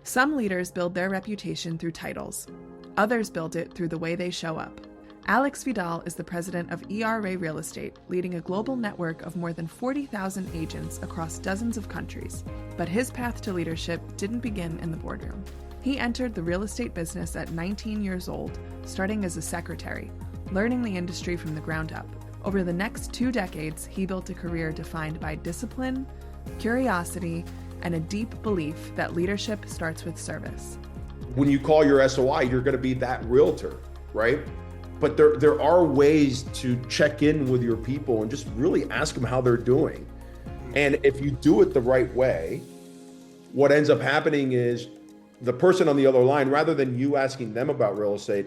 Some leaders build their reputation through titles. Others build it through the way they show up. Alex Vidal is the president of ERA Real Estate, leading a global network of more than 40,000 agents across dozens of countries. But his path to leadership didn't begin in the boardroom. He entered the real estate business at 19 years old, starting as a secretary, learning the industry from the ground up. Over the next 2 decades, he built a career defined by discipline, curiosity, and a deep belief that leadership starts with service. When you call your SOI, you're going to be that realtor, right? But there are ways to check in with your people and just really ask them how they're doing. And if you do it the right way, what ends up happening is the person on the other line, rather than you asking them about real estate,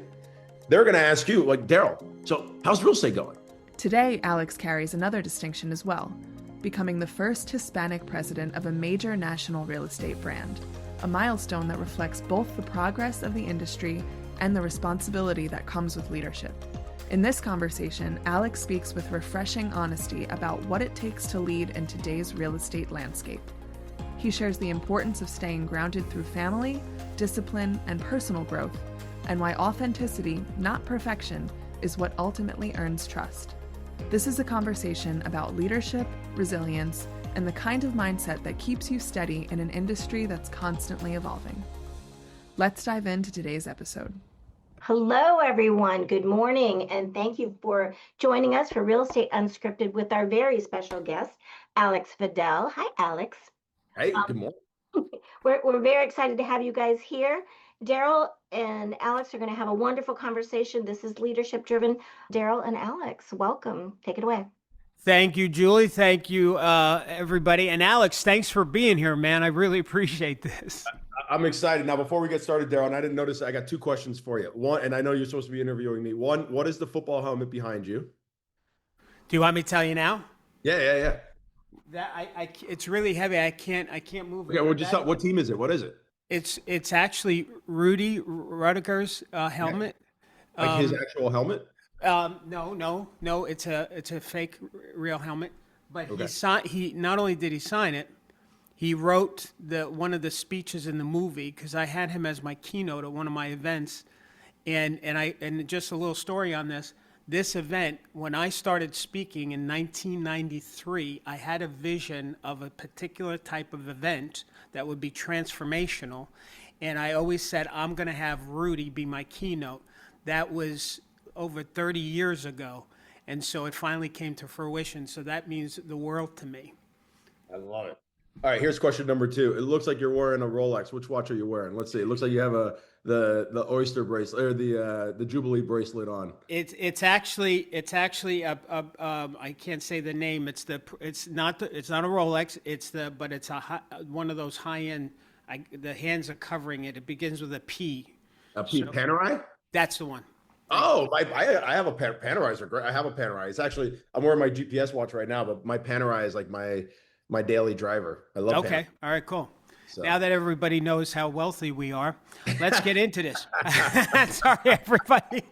they're going to ask you, like, Darryl, so how's real estate going? Today, Alex carries another distinction as well, becoming the first Hispanic president of a major national real estate brand, a milestone that reflects both the progress of the industry and the responsibility that comes with leadership. In this conversation, Alex speaks with refreshing honesty about what it takes to lead in today's real estate landscape. He shares the importance of staying grounded through family, discipline, and personal growth, and why authenticity, not perfection, is what ultimately earns trust. This is a conversation about leadership, resilience, and the kind of mindset that keeps you steady in an industry that's constantly evolving. Let's dive into today's episode. Hello, everyone. Good morning, and thank you for joining us for Real Estate Unscripted with our very special guest, Alex Vidal. Hi, Alex. Hey, good morning. We're very excited to have you guys here. Darryl and Alex are going to have a wonderful conversation. This is Leadership Driven. Darryl and Alex, welcome. Take it away. Thank you, Julie. Thank you, everybody. And Alex, thanks for being here, man. I really appreciate this. I'm excited. Now, before we get started, Darryl, and I didn't notice, I got 2 questions for you. One, and I know you're supposed to be interviewing me. One, what is the football helmet behind you? Do you want me to tell you now? Yeah. That it's really heavy. I can't move it. Okay, well, just what team is it? What is it? It's actually Rudy Rudiger's helmet. Like his actual helmet? No. It's a fake real helmet. But Okay. he not only did he sign it, he wrote one of the speeches in the movie, because I had him as my keynote at one of my events, and just a little story on this. This event, when I started speaking in 1993, I had a vision of a particular type of event that would be transformational, and I always said, I'm going to have Rudy be my keynote. That was over 30 years ago, and so it finally came to fruition, so that means the world to me. I love it. All right, here's question number 2. It looks like you're wearing a Rolex. Which watch are you wearing? Let's see. It looks like you have the Oyster bracelet or the Jubilee bracelet on. It's actually I can't say the name. It's not a Rolex. But it's one of those high end. The hands are covering it. It begins with a P. A P. So, Panerai? That's the one. Oh, I have a Panerais. I have a Panerai. It's actually, I'm wearing my GPS watch right now, but my Panerai is like my daily driver. I love Okay. Panerai. All right, cool. So. Now that everybody knows how wealthy we are, let's get into this. Sorry, everybody.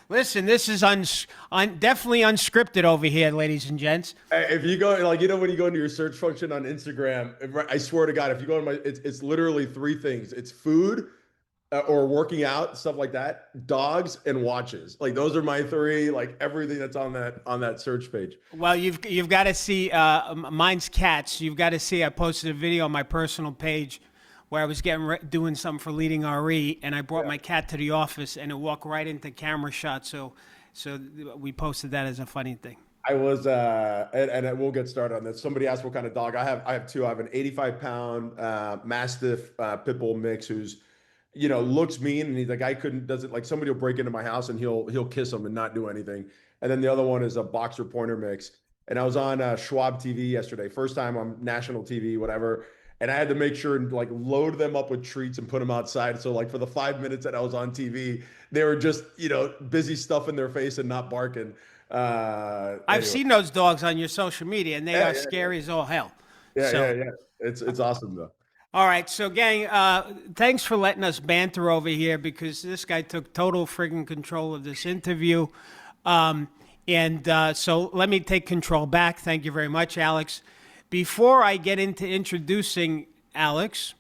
Listen, this is definitely unscripted over here, ladies and gents. If you go, when you go into your search function on Instagram, I swear to God, if you go on it's literally 3 things. It's food, or working out, stuff like that, dogs, and watches. Like, those are my 3, like everything that's on that search page. Well, you've got to see, mine's cats. You've got to see, I posted a video on my personal page where I was doing something for Leading RE, and I brought my cat to the office, and it walked right into camera shot. So we posted that as a funny thing. I was, and we'll get started on this. Somebody asked what kind of dog I have. I have 2. I have an 85-pound Mastiff Pit Bull mix who's, looks mean, and he's like, doesn't like, somebody will break into my house and he'll kiss him and not do anything. And then the other one is a boxer pointer mix. And I was on Schwab TV yesterday, first time on national TV, whatever. And I had to make sure and like load them up with treats and put them outside. So like for the 5 minutes that I was on TV, they were just, busy stuffing their face and not barking. I've seen those dogs on your social media, and they are scary as all hell. Yeah. It's awesome though. All right, so gang, thanks for letting us banter over here, because this guy took total friggin' control of this interview. So let me take control back. Thank you very much, Alex. Before I get into introducing Alex,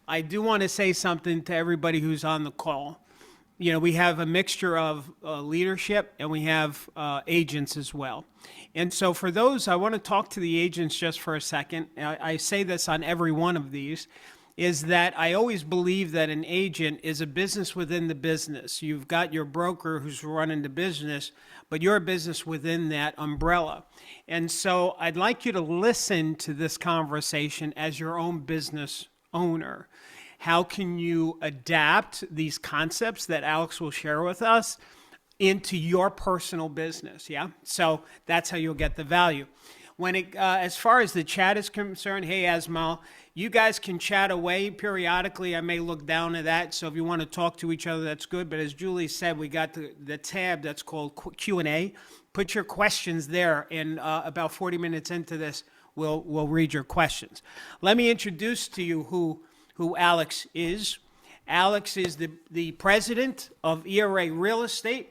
I do want to say something to everybody who's on the call. You know, we have a mixture of leadership and we have agents as well. And so for those, I want to talk to the agents just for a second. I say this on every one of these, is that I always believe that an agent is a business within the business. You've got your broker who's running the business, but you're a business within that umbrella. And so I'd like you to listen to this conversation as your own business owner. How can you adapt these concepts that Alex will share with us into your personal business? Yeah. So that's how you'll get the value. When it, as far as the chat is concerned, hey, Asmal, you guys can chat away periodically. I may look down at that. So if you want to talk to each other, that's good. But as Julie said, we got the tab that's called Q&A. Put your questions there. And about 40 minutes into this, we'll read your questions. Let me introduce to you who Alex is. Alex is the president of ERA Real Estate,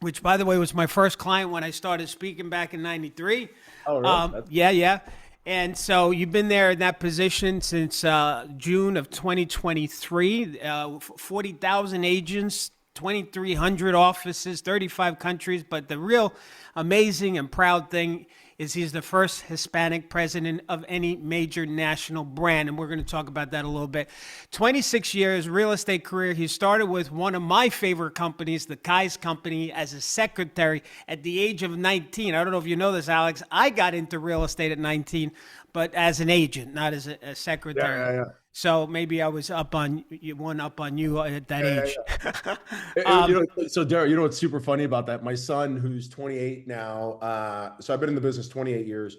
which, by the way, was my first client when I started speaking back in '93. Oh, really? Yeah. And so you've been there in that position since June of 2023, 40,000 agents, 2,300 offices, 35 countries. But the real amazing and proud thing is he's the first Hispanic president of any major national brand. And we're going to talk about that a little bit. 26 years, real estate career. He started with one of my favorite companies, the Kai's Company, as a secretary at the age of 19. I don't know if you know this, Alex. I got into real estate at 19, but as an agent, not as a secretary. Yeah. So maybe I was up on you at that age. So Darryl, you know what's super funny about that? My son, who's 28 now, so I've been in the business 28 years.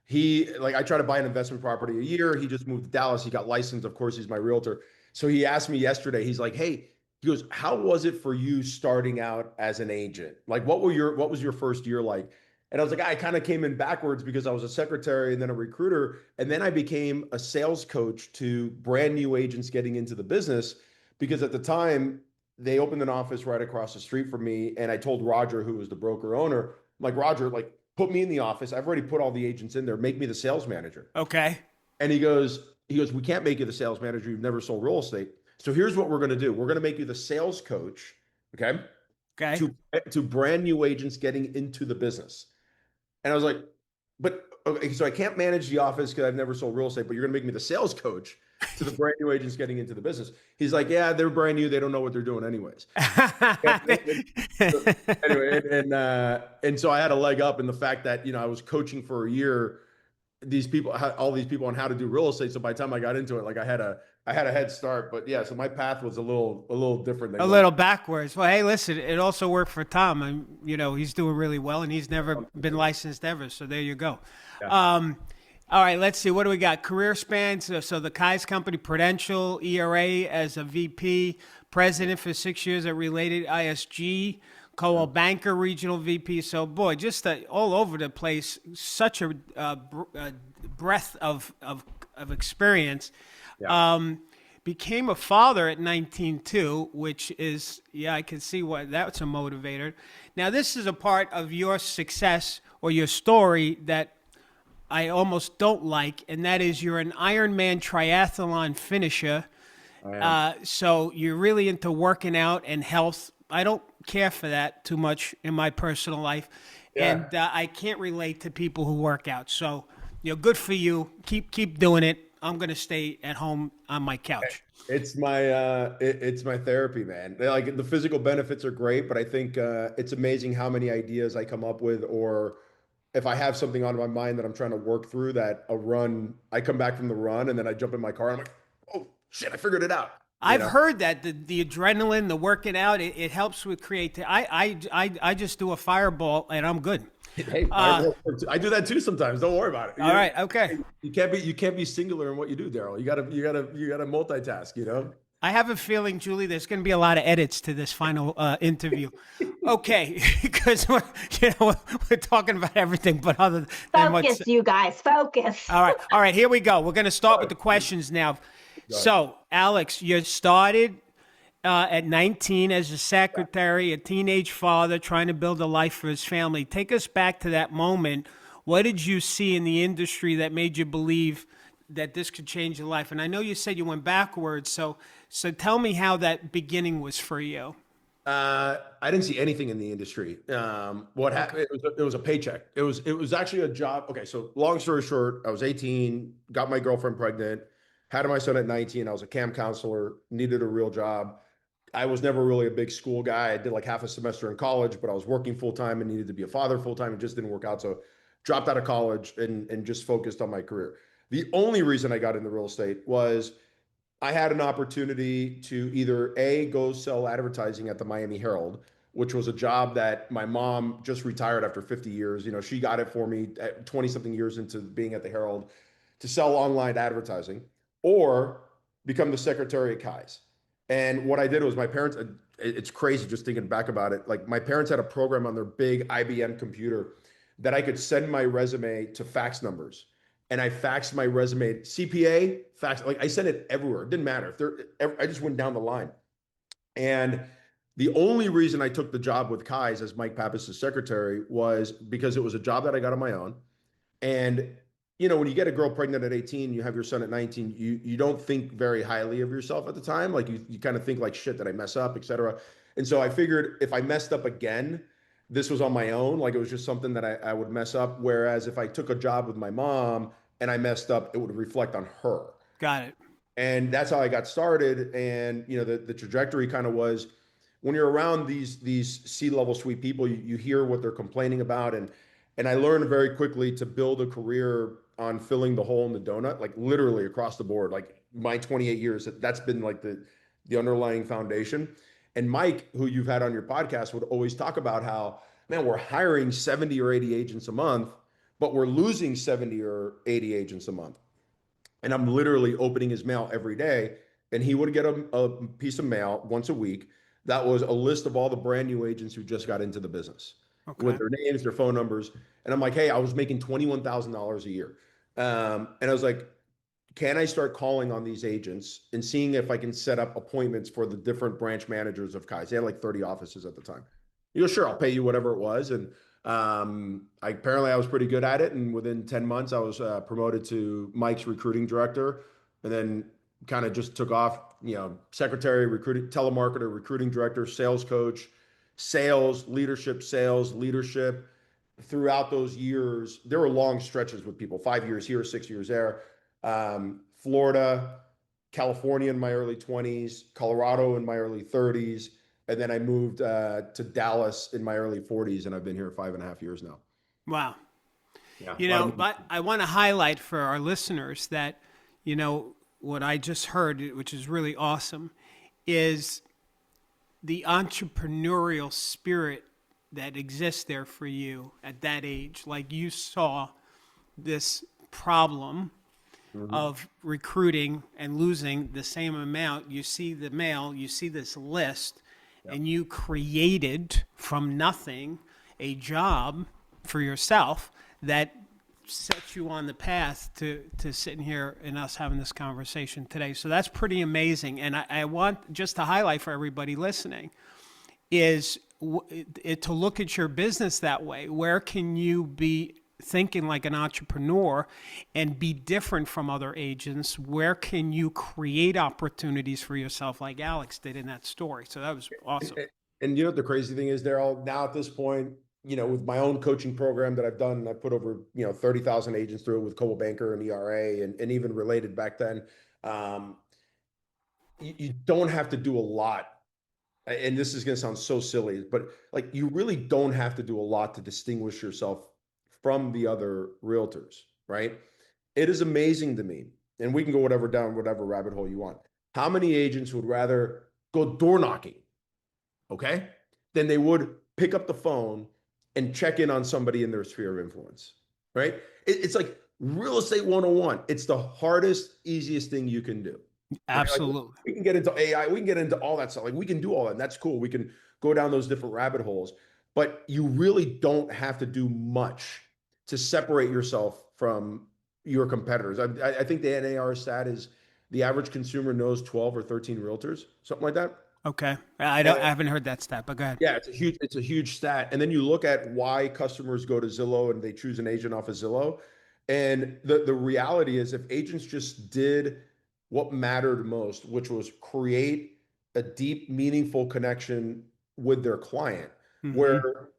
I try to buy an investment property a year. He just moved to Dallas. He got licensed. Of course, he's my realtor. So he asked me yesterday, he's like, hey, he goes, how was it for you starting out as an agent? Like, what was your first year like? And I was like, I kind of came in backwards because I was a secretary and then a recruiter. And then I became a sales coach to brand new agents getting into the business, because at the time they opened an office right across the street from me. And I told Roger, who was the broker owner, I'm like, Roger, like, put me in the office. I've already put all the agents in there. Make me the sales manager. Okay. And he goes, we can't make you the sales manager. You've never sold real estate. So here's what we're going to do. We're going to make you the sales coach. Okay. To brand new agents getting into the business. And I was like, but okay, so I can't manage the office because I've never sold real estate, but you're going to make me the sales coach to the brand new agents getting into the business. He's like, yeah, they're brand new. They don't know what they're doing anyways. And so I had a leg up in the fact that, I was coaching for a year, all these people on how to do real estate. So by the time I got into it, like I had a head start, but yeah, so my path was a little different than a little backwards. Well, hey, listen, it also worked for Tom, and he's doing really well, and he's never been licensed ever. So there you go. Yeah. All right, let's see. What do we got? Career span. So the Kai's Company, Prudential, ERA as a VP, president for 6 years at Related ISG, Coldwell Banker, regional VP. So boy, just all over the place. Such a breadth of experience. Yeah. Became a father at 19 too, which is, I can see why that's a motivator. Now, this is a part of your success or your story that I almost don't like, and that is you're an Ironman triathlon finisher. So you're really into working out and health. I don't care for that too much in my personal life. Yeah. And I can't relate to people who work out. So, good for you. Keep doing it. I'm going to stay at home on my couch. It's my therapy, man. Like, the physical benefits are great, but I think it's amazing how many ideas I come up with, or if I have something on my mind that I'm trying to work through, that I come back from the run and then I jump in my car and I'm like, oh shit, I figured it out. I've heard that the adrenaline, the working out, it helps with creativity. I just do a fireball and I'm good. Hey, I do that too sometimes. Don't worry about it. All right, okay. You can't be singular in what you do, Darryl. You gotta multitask. I have a feeling, Julie, there's going to be a lot of edits to this final interview. Okay, because we're talking about everything, but other than focus, you guys, focus. All right, here we go. We're going to start with the questions now. So, Alex, you started at 19 as a secretary, a teenage father trying to build a life for his family. Take us back to that moment. What did you see in the industry that made you believe that this could change your life. And I know you said you went backwards. So tell me how that beginning was for you. I didn't see anything in the industry. What happened? It was a paycheck. It was actually a job. Okay, so long story short, I was 18, got my girlfriend pregnant, had my son at 19. I was a camp counselor, needed a real job. I was never really a big school guy. I did like half a semester in college, but I was working full time and needed to be a father full time. It just didn't work out. So dropped out of college and just focused on my career. The only reason I got into real estate was I had an opportunity to either A, go sell advertising at the Miami Herald, which was a job that my mom just retired after 50 years. You know, she got it for me at 20 something years into being at the Herald to sell online advertising, or become the secretary at Kai's. And what I did was my parents, it's crazy just thinking back about it. Like my parents had a program on their big IBM computer that I could send my resume to fax numbers. And I faxed my resume, CPA, fax, like I sent it everywhere. It didn't matter. I just went down the line. And the only reason I took the job with Kai's as Mike Pappas's secretary was because it was a job that I got on my own. And, you know, when you get a girl pregnant at 18, you have your son at 19, you don't think very highly of yourself at the time. Like you kind of think like, shit, did I mess up, et cetera. And so I figured if I messed up again, this was on my own. Like it was just something that I would mess up. Whereas if I took a job with my mom and I messed up, it would reflect on her. Got it. And that's how I got started. And, you know, the trajectory kind of was when you're around these C-level suite people, you hear what they're complaining about. And I learned very quickly to build a career on filling the hole in the donut, like literally across the board. Like my 28 years, that's been like the underlying foundation. And Mike, who you've had on your podcast, would always talk about how, man, we're hiring 70 or 80 agents a month, but we're losing 70 or 80 agents a month. And I'm literally opening his mail every day. And he would get a piece of mail once a week that was a list of all the brand new agents who just got into the business with their names, their phone numbers. And I'm like, hey, I was making $21,000 a year. And I was like, can I start calling on these agents and seeing if I can set up appointments for the different branch managers of Kai's? They had like 30 offices at the time. You go, sure, I'll pay you whatever it was. And apparently I was pretty good at it. And within 10 months, I was promoted to Mike's recruiting director, and then kind of just took off, you know, secretary, recruiting, telemarketer, recruiting director, sales coach, sales leadership. Throughout those years, there were long stretches with people, 5 years here, 6 years there. Florida, California in my early 20s, Colorado in my early 30s. And then I moved to Dallas in my early 40s, and I've been here 5.5 years now. Wow. Yeah. You know, but I want to highlight for our listeners that, you know, what I just heard, which is really awesome, is the entrepreneurial spirit that exists there for you at that age. Like you saw this problem of recruiting and losing the same amount. You see the mail, you see this list, and you created from nothing a job for yourself that sets you on the path to sitting here and us having this conversation today. So that's pretty amazing. And I want just to highlight for everybody listening is to look at your business that way. Where can you be thinking like an entrepreneur and be different from other agents? Where can you create opportunities for yourself like Alex did in that story? So that was awesome. And you know what the crazy thing is, Darryl, now at this point, you know, with my own coaching program that I've done, I put over, 30,000 agents through it with Coldwell Banker and ERA and even related back then. You don't have to do a lot. And this is going to sound so silly, but like you really don't have to do a lot to distinguish yourself from the other realtors, right? It is amazing to me, and we can go down whatever rabbit hole you want. How many agents would rather go door knocking, okay, than they would pick up the phone and check in on somebody in their sphere of influence, right? It's like real estate 101. It's the hardest, easiest thing you can do. Absolutely. Like, we can get into AI. We can get into all that stuff. Like we can do all that. And that's cool. We can go down those different rabbit holes, but you really don't have to do much to separate yourself from your competitors. I think the NAR stat is the average consumer knows 12 or 13 realtors, something like that. Okay. I haven't heard that stat, but go ahead. Yeah, it's a huge stat. And then you look at why customers go to Zillow and they choose an agent off of Zillow. And the reality is, if agents just did what mattered most, which was create a deep, meaningful connection with their client, Mm-hmm. where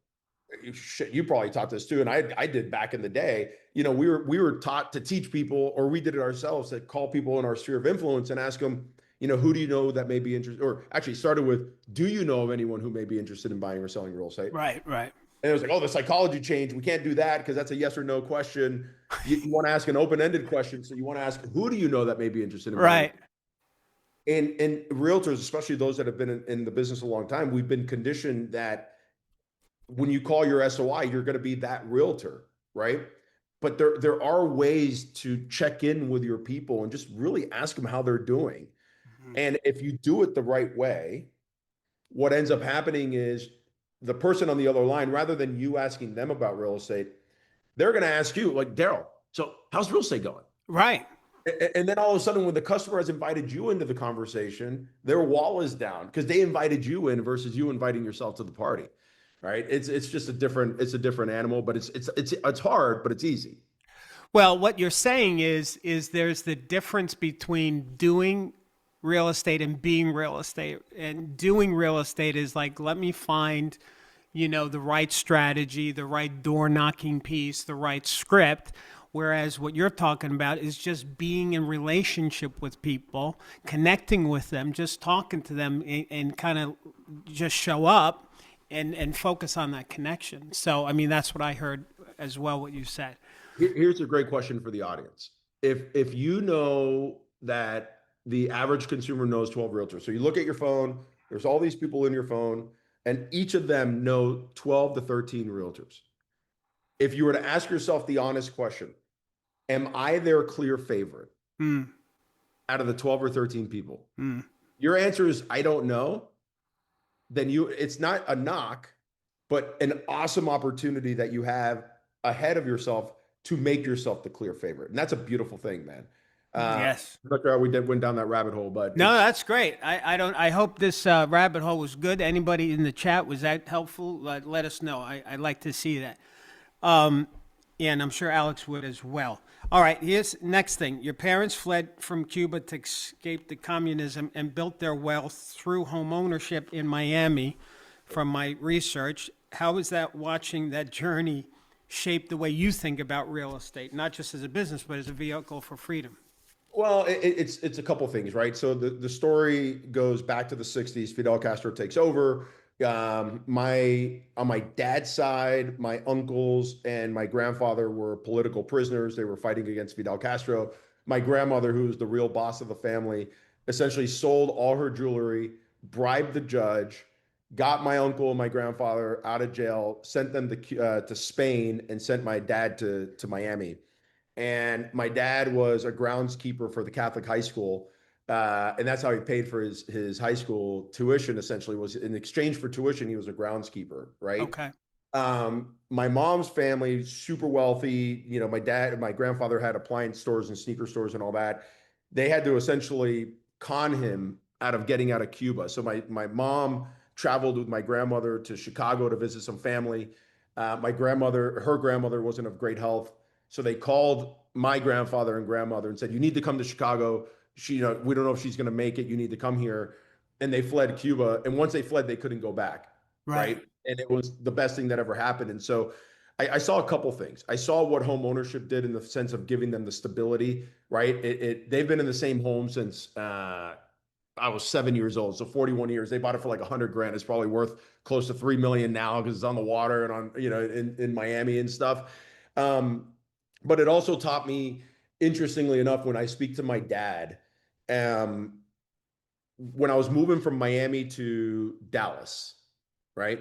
shit, you probably taught this too, and I did back in the day. You know, we were taught to teach people, or we did it ourselves, to call people in our sphere of influence and ask them, you know, who do you know that may be interested, or actually started with, do you know of anyone who may be interested in buying or selling real estate? Right, right. And it was like, oh, the psychology change. We can't do that because that's a yes or no question. You want to ask an open-ended question. So you want to ask, who do you know that may be interested in buying? Right. And realtors, especially those that have been in the business a long time, we've been conditioned that when you call your SOI, you're going to be that realtor, right? But there are ways to check in with your people and just really ask them how they're doing. Mm-hmm. And if you do it the right way, what ends up happening is the person on the other line, rather than you asking them about real estate, they're going to ask you, like, Darryl, so how's real estate going? Right. And then all of a sudden, when the customer has invited you into the conversation, their wall is down because they invited you in versus you inviting yourself to the party, right? It's just a different animal, but it's hard, but it's easy. Well, what you're saying is there's the difference between doing real estate and being real estate. And doing real estate is like, let me find, the right strategy, the right door knocking piece, the right script. Whereas what you're talking about is just being in relationship with people, connecting with them, just talking to them, and kind of just show up and focus on that connection. So, I mean, that's what I heard as well, what you said. Here's a great question for the audience. If you know that the average consumer knows 12 realtors, so you look at your phone, there's all these people in your phone, and each of them know 12 to 13 realtors. If you were to ask yourself the honest question, am I their clear favorite out of the 12 or 13 people? Your answer is, I don't know. Then it's not a knock, but an awesome opportunity that you have ahead of yourself to make yourself the clear favorite. And that's a beautiful thing, man. Yes. I'm not sure how we went down that rabbit hole, but no, that's great. I hope this rabbit hole was good. Anybody in the chat, was that helpful? Let us know. I'd like to see that. And I'm sure Alex would as well. All right, here's next thing. Your parents fled from Cuba to escape the communism and built their wealth through home ownership in Miami, from my research. How is that, watching that journey, shape the way you think about real estate, not just as a business, but as a vehicle for freedom? Well, it's a couple things, right? So the story goes back to the 60s. Fidel Castro takes over. On my dad's side, my uncles and my grandfather were political prisoners. They were fighting against Fidel Castro. My grandmother, who was the real boss of the family, essentially sold all her jewelry, bribed the judge, got my uncle and my grandfather out of jail, sent them to Spain, and sent my dad to Miami. And my dad was a groundskeeper for the Catholic high school. And that's how he paid for his high school tuition. Essentially, was in exchange for tuition, he was a groundskeeper, right? Okay. My mom's family, super wealthy. You know, my grandfather had appliance stores and sneaker stores and all that. They had to essentially con him out of getting out of Cuba. So my mom traveled with my grandmother to Chicago to visit some family. Her grandmother wasn't of great health. So they called my grandfather and grandmother and said, you need to come to Chicago. We don't know if she's going to make it. You need to come here. And they fled Cuba. And once they fled, they couldn't go back. Right. And it was the best thing that ever happened. And so I saw a couple things. I saw what home ownership did in the sense of giving them the stability, right? They've been in the same home since I was 7 years old. So 41 years. They bought it for like $100,000. It's probably worth close to 3 million now because it's on the water and on, in Miami and stuff. But it also taught me, interestingly enough, when I speak to my dad, when I was moving from Miami to Dallas, right?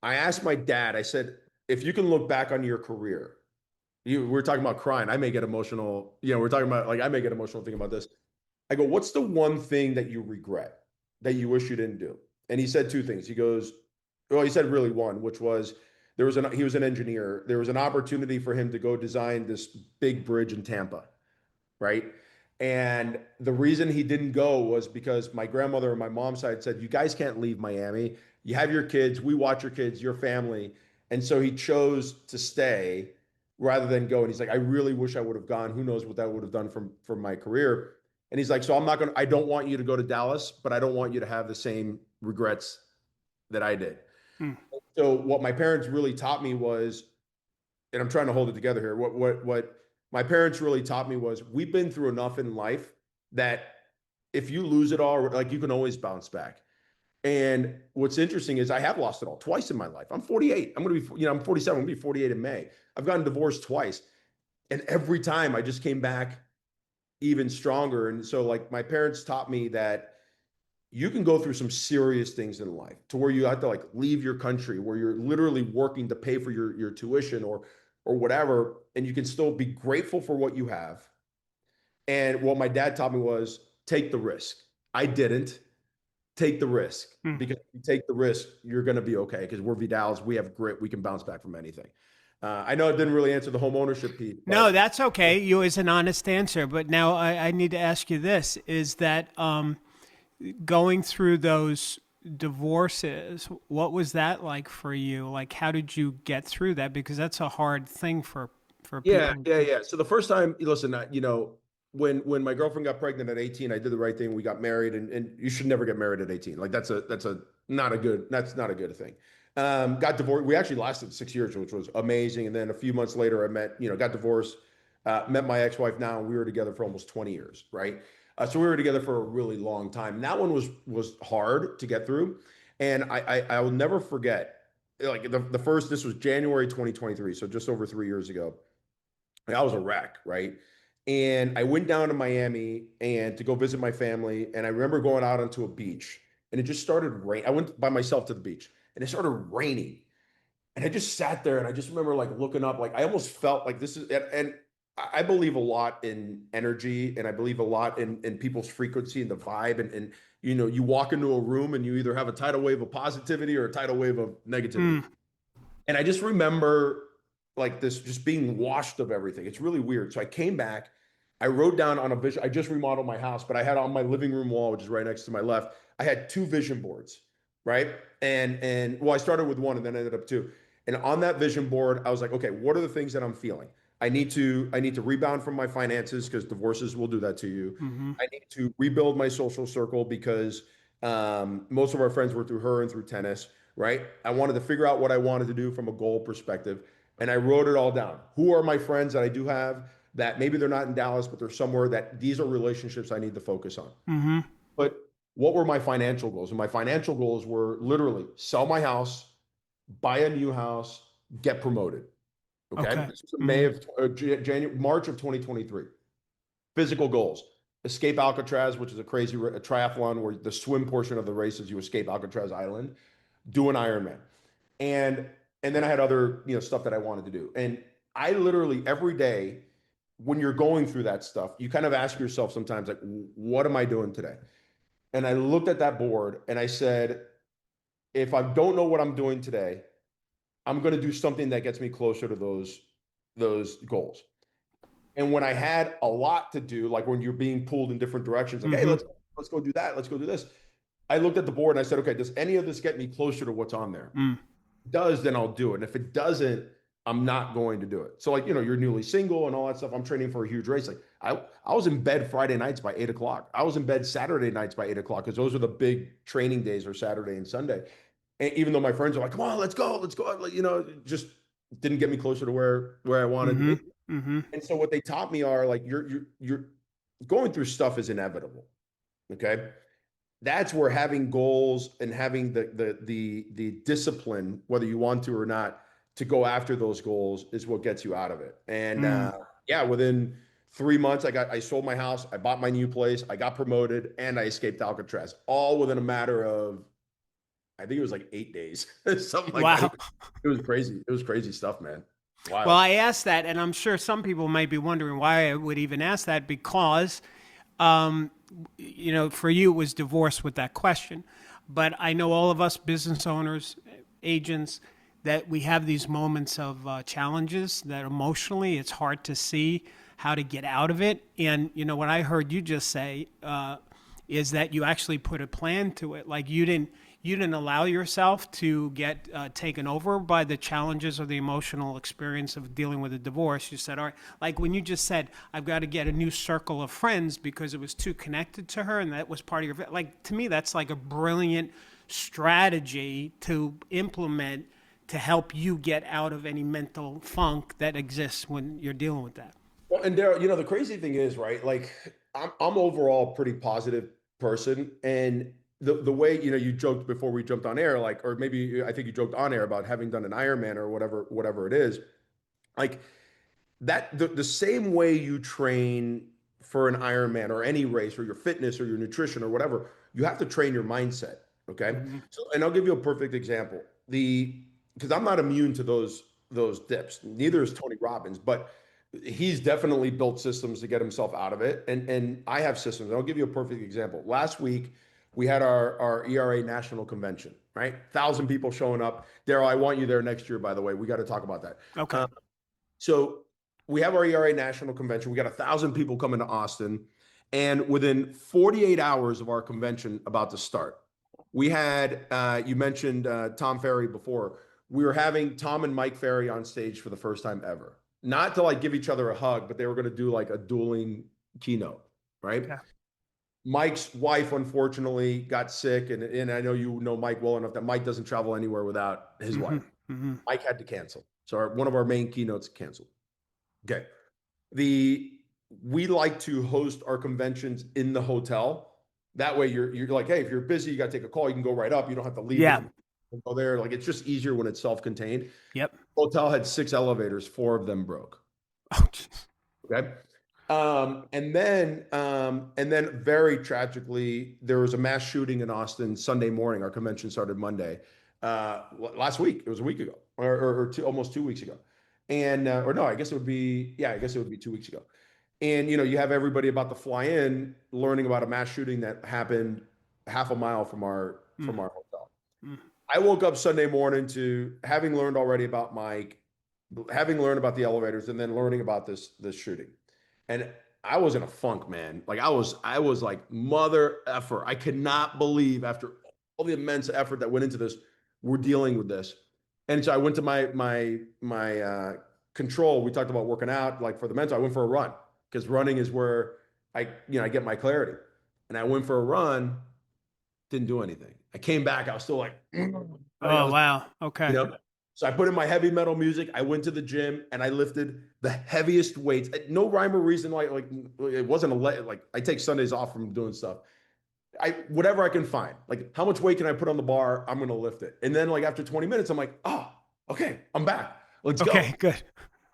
I asked my dad, I said, if you can look back on your career, we're talking about crying. I may get emotional. We're talking about, like, I may get emotional thinking about this. I go, what's the one thing that you regret that you wish you didn't do? And he said two things. He said really one, which was, he was an engineer. There was an opportunity for him to go design this big bridge in Tampa, right? And the reason he didn't go was because my grandmother and my mom's side said, you guys can't leave Miami. You have your kids. We watch your kids, your family. And so he chose to stay rather than go. And he's like, I really wish I would have gone. Who knows what that would have done for my career. And he's like, so I don't want you to go to Dallas, but I don't want you to have the same regrets that I did. Hmm. So what my parents really taught me was, and I'm trying to hold it together here. What my parents really taught me was, we've been through enough in life that if you lose it all, like, you can always bounce back. And what's interesting is I have lost it all twice in my life. I'm 48. I'm going to be, I'm 47. I'm going to be 48 in May. I've gotten divorced twice. And every time I just came back even stronger. And so, like, my parents taught me that you can go through some serious things in life to where you have to, like, leave your country, where you're literally working to pay for your tuition or whatever. And you can still be grateful for what you have. And what my dad taught me was, take the risk. I didn't. Take the risk, because if you take the risk, you're going to be okay. Because we're Vidals, we have grit, we can bounce back from anything. I know it didn't really answer the home ownership piece. No, that's okay. You is an honest answer. But now I need to ask you this: is that going through those divorces, what was that like for you? Like, how did you get through that? Because that's a hard thing for people. Yeah. So the first time, listen, when my girlfriend got pregnant at 18, I did the right thing. We got married, and you should never get married at 18. Like, that's not a good thing. Got divorced. We actually lasted 6 years, which was amazing. And then a few months later, I got divorced, met my ex-wife now, and we were together for almost 20 years, right? So we were together for a really long time. And that one was hard to get through. And I will never forget, like, this was January 2023, so just over 3 years ago. I was a wreck, right? And I went down to Miami and to go visit my family. And I remember going out onto a beach, and it just started rain. I went by myself to the beach, and it started raining. And I just sat there, and I just remember, like, looking up, like, I almost felt like this is, and I believe a lot in energy, and I believe a lot in people's frequency and the vibe. And you walk into a room and you either have a tidal wave of positivity or a tidal wave of negativity. And I just remember, like, this just being washed of everything. It's really weird. So I came back, I wrote down on a vision. I just remodeled my house, but I had on my living room wall, which is right next to my left, I had 2 vision boards, right? And well, I started with 1 and then ended up 2. And on that vision board, I was like, okay, what are the things that I'm feeling? I need to rebound from my finances, because divorces will do that to you. I need to rebuild my social circle, because most of our friends were through her and through tennis, right? I wanted to figure out what I wanted to do from a goal perspective. And I wrote it all down. Who are my friends that I do have that maybe they're not in Dallas, but they're somewhere, that these are relationships I need to focus on. But what were my financial goals? And my financial goals were literally sell my house, buy a new house, get promoted. Okay. This was in March of 2023. Physical goals: escape Alcatraz, which is a crazy triathlon where the swim portion of the race is you escape Alcatraz Island, do an Ironman. And then I had other, stuff that I wanted to do. And I literally every day, when you're going through that stuff, you kind of ask yourself sometimes, like, what am I doing today? And I looked at that board and I said, if I don't know what I'm doing today, I'm going to do something that gets me closer to those goals. And when I had a lot to do, like when you're being pulled in different directions, like, hey, let's go do that. Let's go do this. I looked at the board and I said, okay, does any of this get me closer to what's on there? If it does, then I'll do it. And if it doesn't, I'm not going to do it. So, like, you're newly single and all that stuff. I'm training for a huge race. Like, I was in bed Friday nights by 8 o'clock. I was in bed Saturday nights by 8 o'clock, because those are the big training days, or Saturday and Sunday. And even though my friends are like, come on, let's go. It just didn't get me closer to where I wanted to be. And so what they taught me are, like, you're going through stuff is inevitable. Okay. That's where having goals and having the discipline, whether you want to or not, to go after those goals is what gets you out of it. And within 3 months, I sold my house, I bought my new place, I got promoted, and I escaped Alcatraz, all within a matter of, I think it was like 8 days, something like that. It was crazy. It was crazy stuff, man. Wild. Well, I asked that, and I'm sure some people might be wondering why I would even ask that, because, for you, it was divorce with that question. But I know all of us business owners, agents, that we have these moments of challenges that emotionally it's hard to see how to get out of it. And, what I heard you just say is that you actually put a plan to it. Like you didn't allow yourself to get taken over by the challenges of the emotional experience of dealing with a divorce. You said, all right, like when you just said, I've got to get a new circle of friends because it was too connected to her, and that was part of your, like, to me, that's like a brilliant strategy to implement to help you get out of any mental funk that exists when you're dealing with that. Well, and Darryl, the crazy thing is, right? Like I'm overall a pretty positive person, and the way you joked before we jumped on air, like, or maybe I think you joked on air about having done an Ironman or whatever it is, like that the same way you train for an Ironman or any race or your fitness or your nutrition or whatever, you have to train your mindset. Okay, so and I'll give you a perfect example. Because I'm not immune to those dips. Neither is Tony Robbins, but he's definitely built systems to get himself out of it. And I have systems. I'll give you a perfect example. Last week, we had our ERA National Convention, right? 1,000 people showing up. Darryl, I want you there next year, by the way. We got to talk about that. Okay. So we have our ERA National Convention. We got 1,000 people coming to Austin. And within 48 hours of our convention about to start, we had, you mentioned Tom Ferry before. We were having Tom and Mike Ferry on stage for the first time ever. Not to like give each other a hug, but they were going to do like a dueling keynote, right? Yeah. Mike's wife, unfortunately, got sick. And I know you know Mike well enough that Mike doesn't travel anywhere without his wife. Mike had to cancel. So one of our main keynotes canceled. Okay. We like to host our conventions in the hotel. That way you're like, hey, if you're busy, you got to take a call. You can go right up. You don't have to leave. Yeah. And go there. Like, it's just easier when it's self-contained. Yep. Hotel had 6 elevators, 4 of them broke. Oh, okay. And then very tragically, there was a mass shooting in Austin Sunday morning. Our convention started Monday. Last week, it was a week ago, or almost 2 weeks ago. And, or no, I guess it would be 2 weeks ago. And, you have everybody about to fly in, learning about a mass shooting that happened half a mile from our hotel. I woke up Sunday morning to having learned already about Mike, having learned about the elevators, and then learning about this shooting. And I was in a funk, man. Like I was like, mother effer. I could not believe after all the immense effort that went into this, we're dealing with this. And so I went to my control. We talked about working out, like for the mental. I went for a run because running is where I get my clarity. And I went for a run, didn't do anything. I came back. I was still like, wow. Okay. So I put in my heavy metal music. I went to the gym and I lifted the heaviest weights. No rhyme or reason. Like it wasn't like I take Sundays off from doing stuff. Whatever I can find. Like how much weight can I put on the bar? I'm going to lift it. And then like after 20 minutes, I'm like, oh, okay, I'm back. Let's go. Okay, good.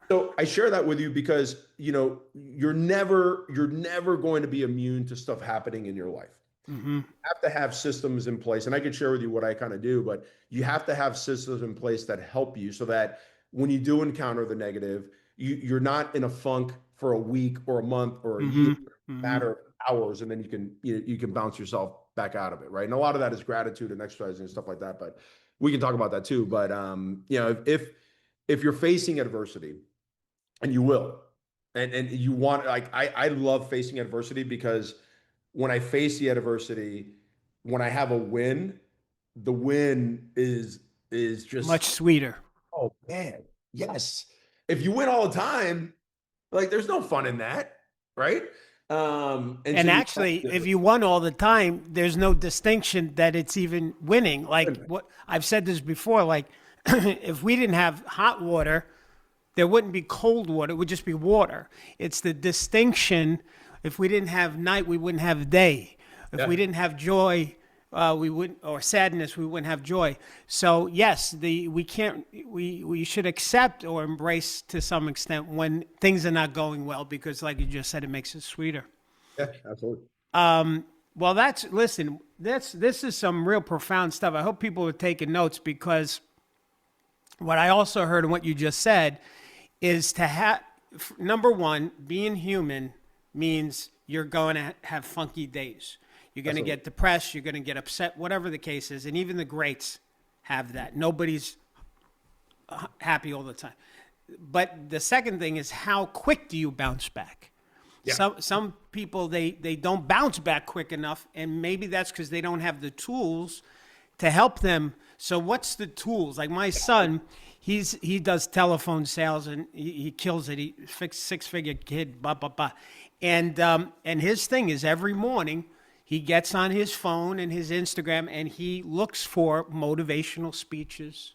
So I share that with you because, you're never going to be immune to stuff happening in your life. You have to have systems in place, and I could share with you what I kind of do, but you have to have systems in place that help you so that when you do encounter the negative, you're not in a funk for a week or a month or a year, matter of hours, and then you can bounce yourself back out of it, right? And a lot of that is gratitude and exercising and stuff like that, but we can talk about that too. But if you're facing adversity, and you will, and you want, like I love facing adversity because when I face the adversity, when I have a win, the win is just much sweeter. Oh man, yes. If you win all the time, like there's no fun in that, right? And actually, if you won all the time, there's no distinction that it's even winning. Like what I've said this before, like if we didn't have hot water, there wouldn't be cold water. It would just be water. It's the distinction. If we didn't have night, we wouldn't have day. If we didn't have joy, we wouldn't, or sadness, we wouldn't have joy. So yes, we should accept or embrace to some extent when things are not going well, because like you just said, it makes it sweeter. Yeah, absolutely. Well, this is some real profound stuff. I hope people are taking notes, because what I also heard in what you just said is to have, number one, being human means you're going to have funky days. You're going to get depressed. You're going to get upset, whatever the case is. And even the greats have that. Nobody's happy all the time. But the second thing is, how quick do you bounce back? Yeah. Some people, they don't bounce back quick enough, and maybe that's because they don't have the tools to help them. So what's the tools? Like my son, he does telephone sales, and he kills it. He fixed six-figure kid, blah, blah, blah. And his thing is every morning he gets on his phone and his Instagram, and he looks for motivational speeches,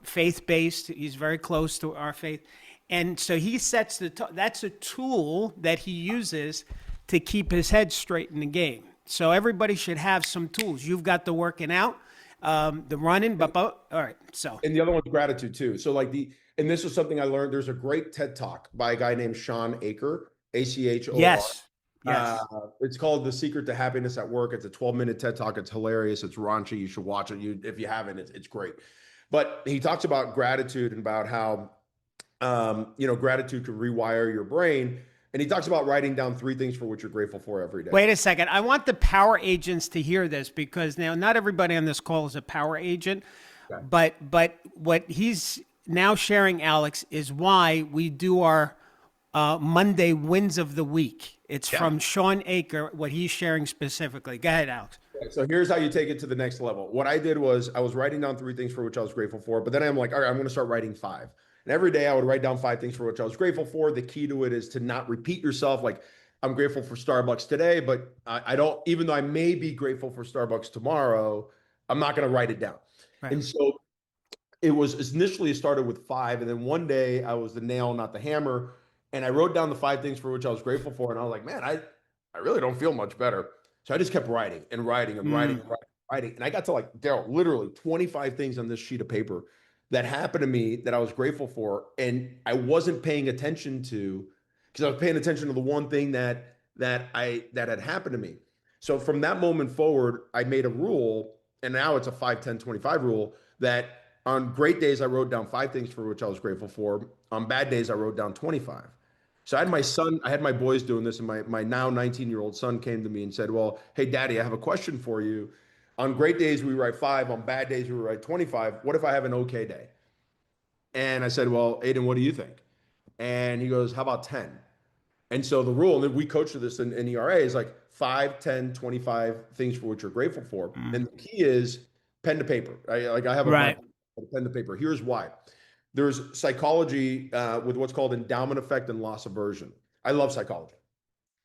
faith-based. He's very close to our faith. And so he sets that's a tool that he uses to keep his head straight in the game. So everybody should have some tools. You've got the working out, the running, all right. So, and the other one's gratitude too. So and this is something I learned. There's a great TED Talk by a guy named Sean Aker, ACHOR. Yes. It's called The Secret to Happiness at Work. It's a 12-minute TED Talk. It's hilarious. It's raunchy. You should watch it. If you haven't, it's great. But he talks about gratitude and about how, gratitude can rewire your brain. And he talks about writing down 3 things for which you're grateful for every day. Wait a second. I want the power agents to hear this, because now not everybody on this call is a power agent, okay. But what he's now sharing, Alex, is why we do our Monday wins of the week. It's from Sean Aker, what he's sharing specifically. Go ahead, Alex. So here's how you take it to the next level. What I did was I was writing down 3 things for which I was grateful for, but then I'm like, all right, I'm going to start writing 5. And every day I would write down 5 things for which I was grateful for. The key to it is to not repeat yourself. Like, I'm grateful for Starbucks today, but I don't, even though I may be grateful for Starbucks tomorrow, I'm not going to write it down. Right. And so it initially started with 5. And then one day I was the nail, not the hammer. And I wrote down the 5 things for which I was grateful for. And I was like, man, I really don't feel much better. So I just kept writing and writing and writing and writing. And I got to like, Darryl, literally 25 things on this sheet of paper that happened to me that I was grateful for. And I wasn't paying attention to, because I was paying attention to the one thing that had happened to me. So from that moment forward, I made a rule, and now it's a 5, 10, 25 rule, that on great days, I wrote down 5 things for which I was grateful for. On bad days, I wrote down 25. So I had my boys doing this, and my now 19-year-old son came to me and said, well, hey, Daddy, I have a question for you. On great days, we write 5. On bad days, we write 25. What if I have an okay day? And I said, well, Aiden, what do you think? And he goes, how about 10? And so the rule, and we coach this in ERA, is like 5, 10, 25 things for which you're grateful for. And the key is pen to paper. I have a pen to paper. Here's why. There's psychology with what's called endowment effect and loss aversion. I love psychology.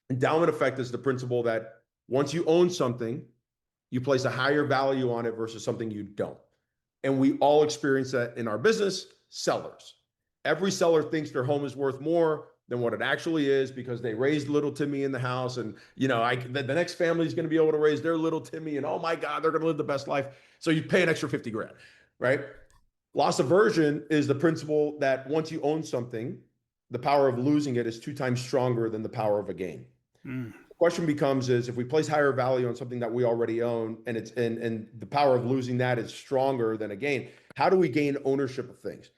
Endowment effect is the principle that once you own something, you place a higher value on it versus something you don't. And we all experience that in our business. Sellers. Every seller thinks their home is worth more than what it actually is because they raised little Timmy in the house. And, the next family is going to be able to raise their little Timmy. And, oh my God, they're going to live the best life. So you pay an extra 50 grand, right? Loss aversion is the principle that once you own something, the power of losing it is 2 times stronger than the power of a gain. The question becomes is if we place higher value on something that we already own and and the power of losing that is stronger than a gain, how do we gain ownership of things?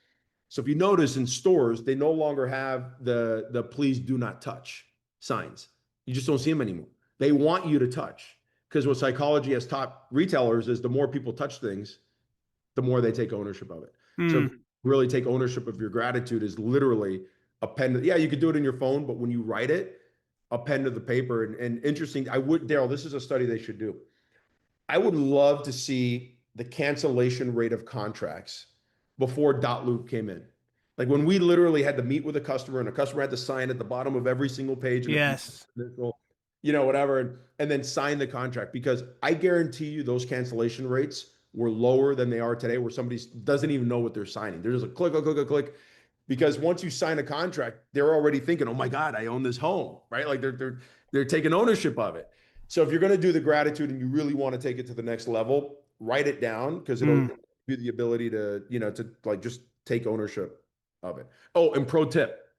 So if you notice in stores, they no longer have the please do not touch signs. You just don't see them anymore. They want you to touch, because what psychology has taught retailers is the more people touch things, the more they take ownership of it. So really take ownership of your gratitude is literally a pen. Yeah, you could do it in your phone, but when you write it, a pen to the paper. And interesting, Darryl, this is a study they should do. I would love to see the cancellation rate of contracts before dot loop came in. Like when we literally had to meet with a customer and a customer had to sign at the bottom of every single page. Yes. Whatever. And then sign the contract, because I guarantee you those cancellation rates were lower than they are today, where somebody doesn't even know what they're signing. They're just a click. Because once you sign a contract, they're already thinking, oh my God, I own this home, right? Like they're taking ownership of it. So if you're going to do the gratitude and you really want to take it to the next level, write it down, because it'll give you the ability to, to like just take ownership of it. Oh, and pro tip.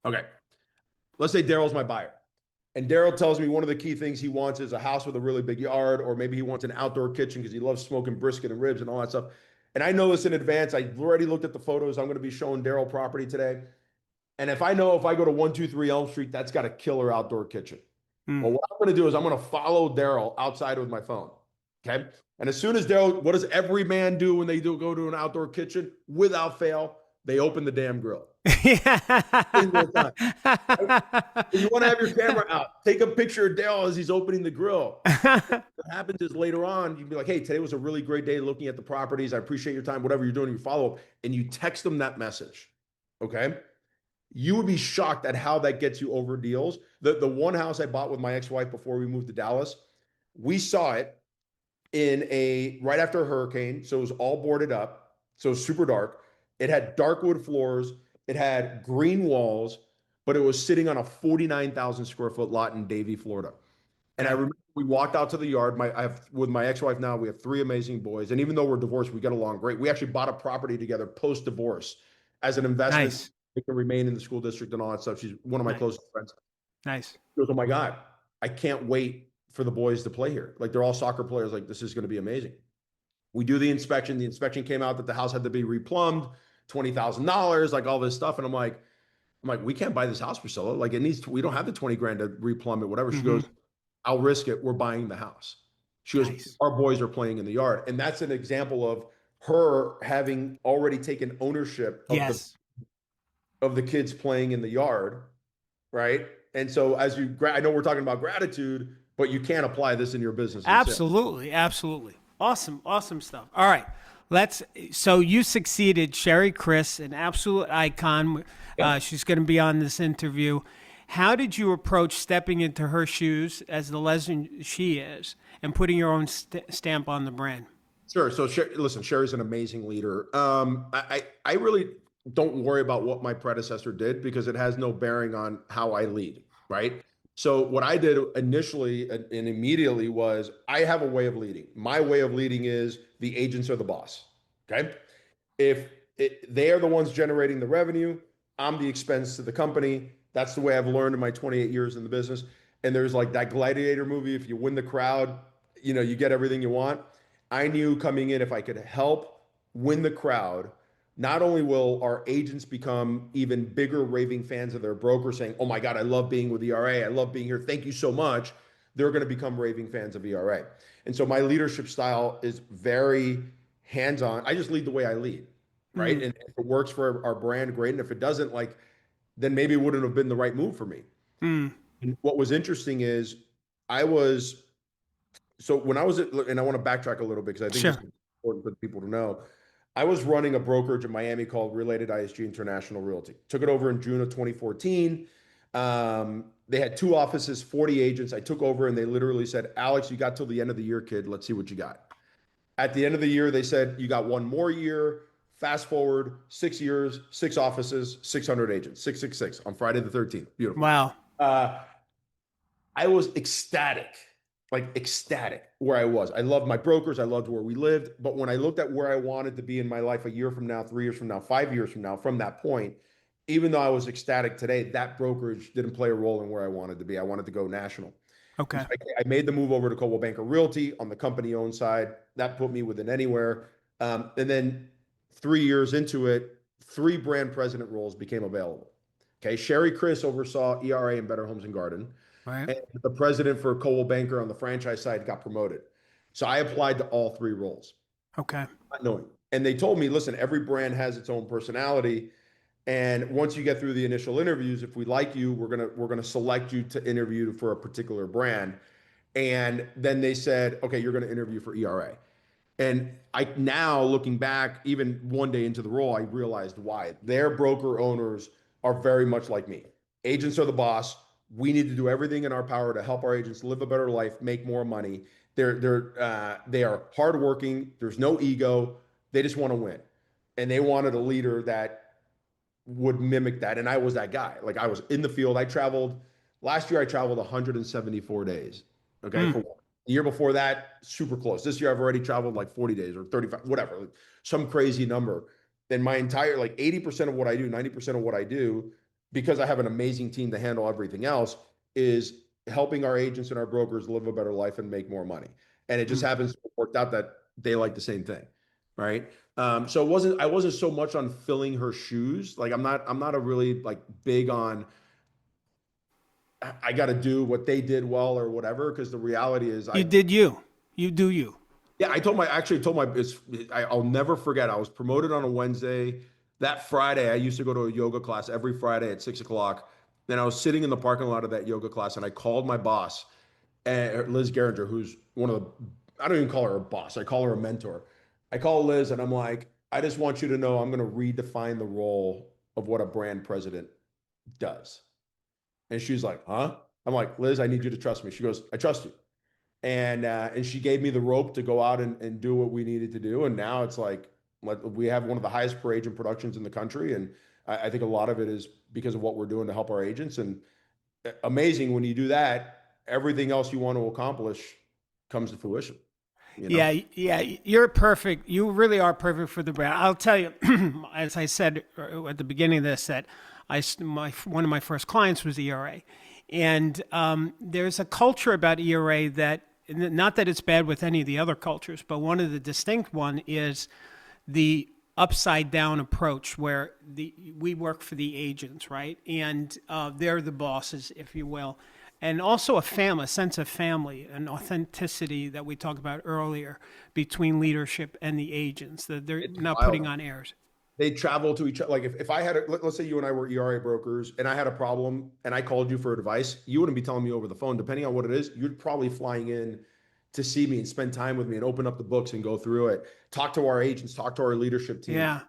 Okay. Let's say Darryl's my buyer. And Darryl tells me one of the key things he wants is a house with a really big yard, or maybe he wants an outdoor kitchen because he loves smoking brisket and ribs and all that stuff. And I know this in advance. I already looked at the photos. I'm going to be showing Darryl property today. And if I go to 123 Elm Street, that's got a killer outdoor kitchen. Well, what I'm going to do is I'm going to follow Darryl outside with my phone. Okay. And as soon as Darryl, what does every man do when they go to an outdoor kitchen? Without fail, They open the damn grill. Yeah. Single time. You want to have your camera out. Take a picture of Dale as he's opening the grill. What happens is later on, you'd be like, hey, today was a really great day looking at the properties. I appreciate your time, whatever you're doing, your follow-up. And you text them that message. Okay. You would be shocked at how that gets you over deals. The one house I bought with my ex-wife before we moved to Dallas, we saw it right after a hurricane. So it was all boarded up. So it was super dark. It had dark wood floors. It had green walls, but it was sitting on a 49,000 square foot lot in Davie, Florida. And I remember we walked out to the yard. With my ex-wife now, we have 3 amazing boys. And even though we're divorced, we get along great. We actually bought a property together post-divorce as an investment. Nice. It can remain in the school district and all that stuff. She's one of my closest friends. Nice. She goes, oh my God, I can't wait for the boys to play here. Like, they're all soccer players. Like, this is going to be amazing. We do the inspection. The inspection came out that the house had to be replumbed, $20,000, like all this stuff. And I'm like, we can't buy this house, Priscilla. Like, we don't have the 20 grand to replumb it, whatever. She goes, I'll risk it. We're buying the house. She goes, Nice. our boys are playing in the yard. And that's an example of her having already taken ownership of the kids playing in the yard, right? And so I know we're talking about gratitude, but you can't apply this in your business. Absolutely. Absolutely. Awesome. Awesome stuff. All right. So you succeeded. Sherry Chris, an absolute icon. She's going to be on this interview. How did you approach stepping into her shoes as the legend she is and putting your own stamp on the brand? Sure. So listen, Sherry's an amazing leader. I really don't worry about what my predecessor did because it has no bearing on how I lead, right? So what I did initially and immediately was I have a way of leading. My way of leading is the agents are the boss, okay? They are the ones generating the revenue, I'm the expense to the company. That's the way I've learned in my 28 years in the business. And there's like that Gladiator movie, if you win the crowd, you get everything you want. I knew coming in, if I could help win the crowd, not only will our agents become even bigger raving fans of their broker saying, oh my God, I love being with ERA. I love being here. Thank you so much. They're going to become raving fans of ERA. And so my leadership style is very hands-on. I just lead the way I lead, right? And if it works for our brand, great. And if it doesn't, then maybe it wouldn't have been the right move for me. And what was interesting is when I was and I want to backtrack a little bit because I think it's important for people to know. I was running a brokerage in Miami called Related ISG International Realty. Took it over in June of 2014. They had 2 offices, 40 agents. I took over and they literally said, Alex, you got till the end of the year, kid. Let's see what you got. At the end of the year, they said, you got 1 more year. Fast forward 6 years, 6 offices, 600 agents, 666 on Friday the 13th. Beautiful. Wow. I was ecstatic where I was. I loved my brokers. I loved where we lived. But when I looked at where I wanted to be in my life a year from now, 3 years from now, 5 years from now, from that point, even though I was ecstatic today, that brokerage didn't play a role in where I wanted to be. I wanted to go national. Okay. So I made the move over to Coldwell Banker Realty on the company-owned side. That put me within Anywhere. And then 3 years into it, 3 brand president roles became available. Okay. Sherry Chris oversaw ERA and Better Homes and Garden. Right. And the president for Coldwell Banker on the franchise side got promoted. So I applied to all 3 roles. Okay. Not knowing. And they told me, listen, every brand has its own personality. And once you get through the initial interviews, if we like you, we're gonna select you to interview for a particular brand. And then they said, okay, you're gonna interview for ERA. And now looking back, even one day into the role, I realized why. Their broker owners are very much like me. Agents are the boss. We need to do everything in our power to help our agents live a better life, make more money. They are hardworking. There's no ego. They just want to win. And they wanted a leader that would mimic that. And I was that guy. Like, I was in the field. Last year I traveled 174 days. Okay. The year before that, super close. This year I've already traveled like 40 days or 35, whatever, some crazy number. And my entire, 80% of what I do, 90% of what I do, because I have an amazing team to handle everything else, is helping our agents and our brokers live a better life and make more money. And it just happens to have worked out that they like the same thing. Right. So I wasn't so much on filling her shoes. Like, I'm not a really big on, I got to do what they did well or whatever. Cause the reality is you do you. Yeah. I'll never forget. I was promoted on a Wednesday. That Friday, I used to go to a yoga class every Friday at 6 o'clock. And I was sitting in the parking lot of that yoga class, and I called my boss, Liz Geringer, who's one of the, I don't even call her a boss, I call her a mentor. I call Liz and I'm like, I just want you to know I'm going to redefine the role of what a brand president does. And she's like, huh? I'm like, Liz, I need you to trust me. She goes, I trust you. And she gave me the rope to go out and do what we needed to do. And now it's like we have one of the highest per agent productions in the country. And I think a lot of it is because of what we're doing to help our agents. And amazing when you do that, everything else you want to accomplish comes to fruition. You know? Yeah, you're perfect. You really are perfect for the brand. I'll tell you, as I said at the beginning of this, that one of my first clients was ERA. And there's a culture about ERA that, not that it's bad with any of the other cultures, but one of the distinct one is the upside down approach where we work for the agents, right? And they're the bosses, if you will. And also a sense of family, an authenticity that we talked about earlier between leadership and the agents, that they're not putting on airs. They travel to each other. Like if I had, let's say you and I were ERA brokers and I had a problem and I called you for advice, you wouldn't be telling me over the phone. Depending on what it is, you'd probably flying in to see me and spend time with me and open up the books and go through it. Talk to our agents, talk to our leadership team. Yeah.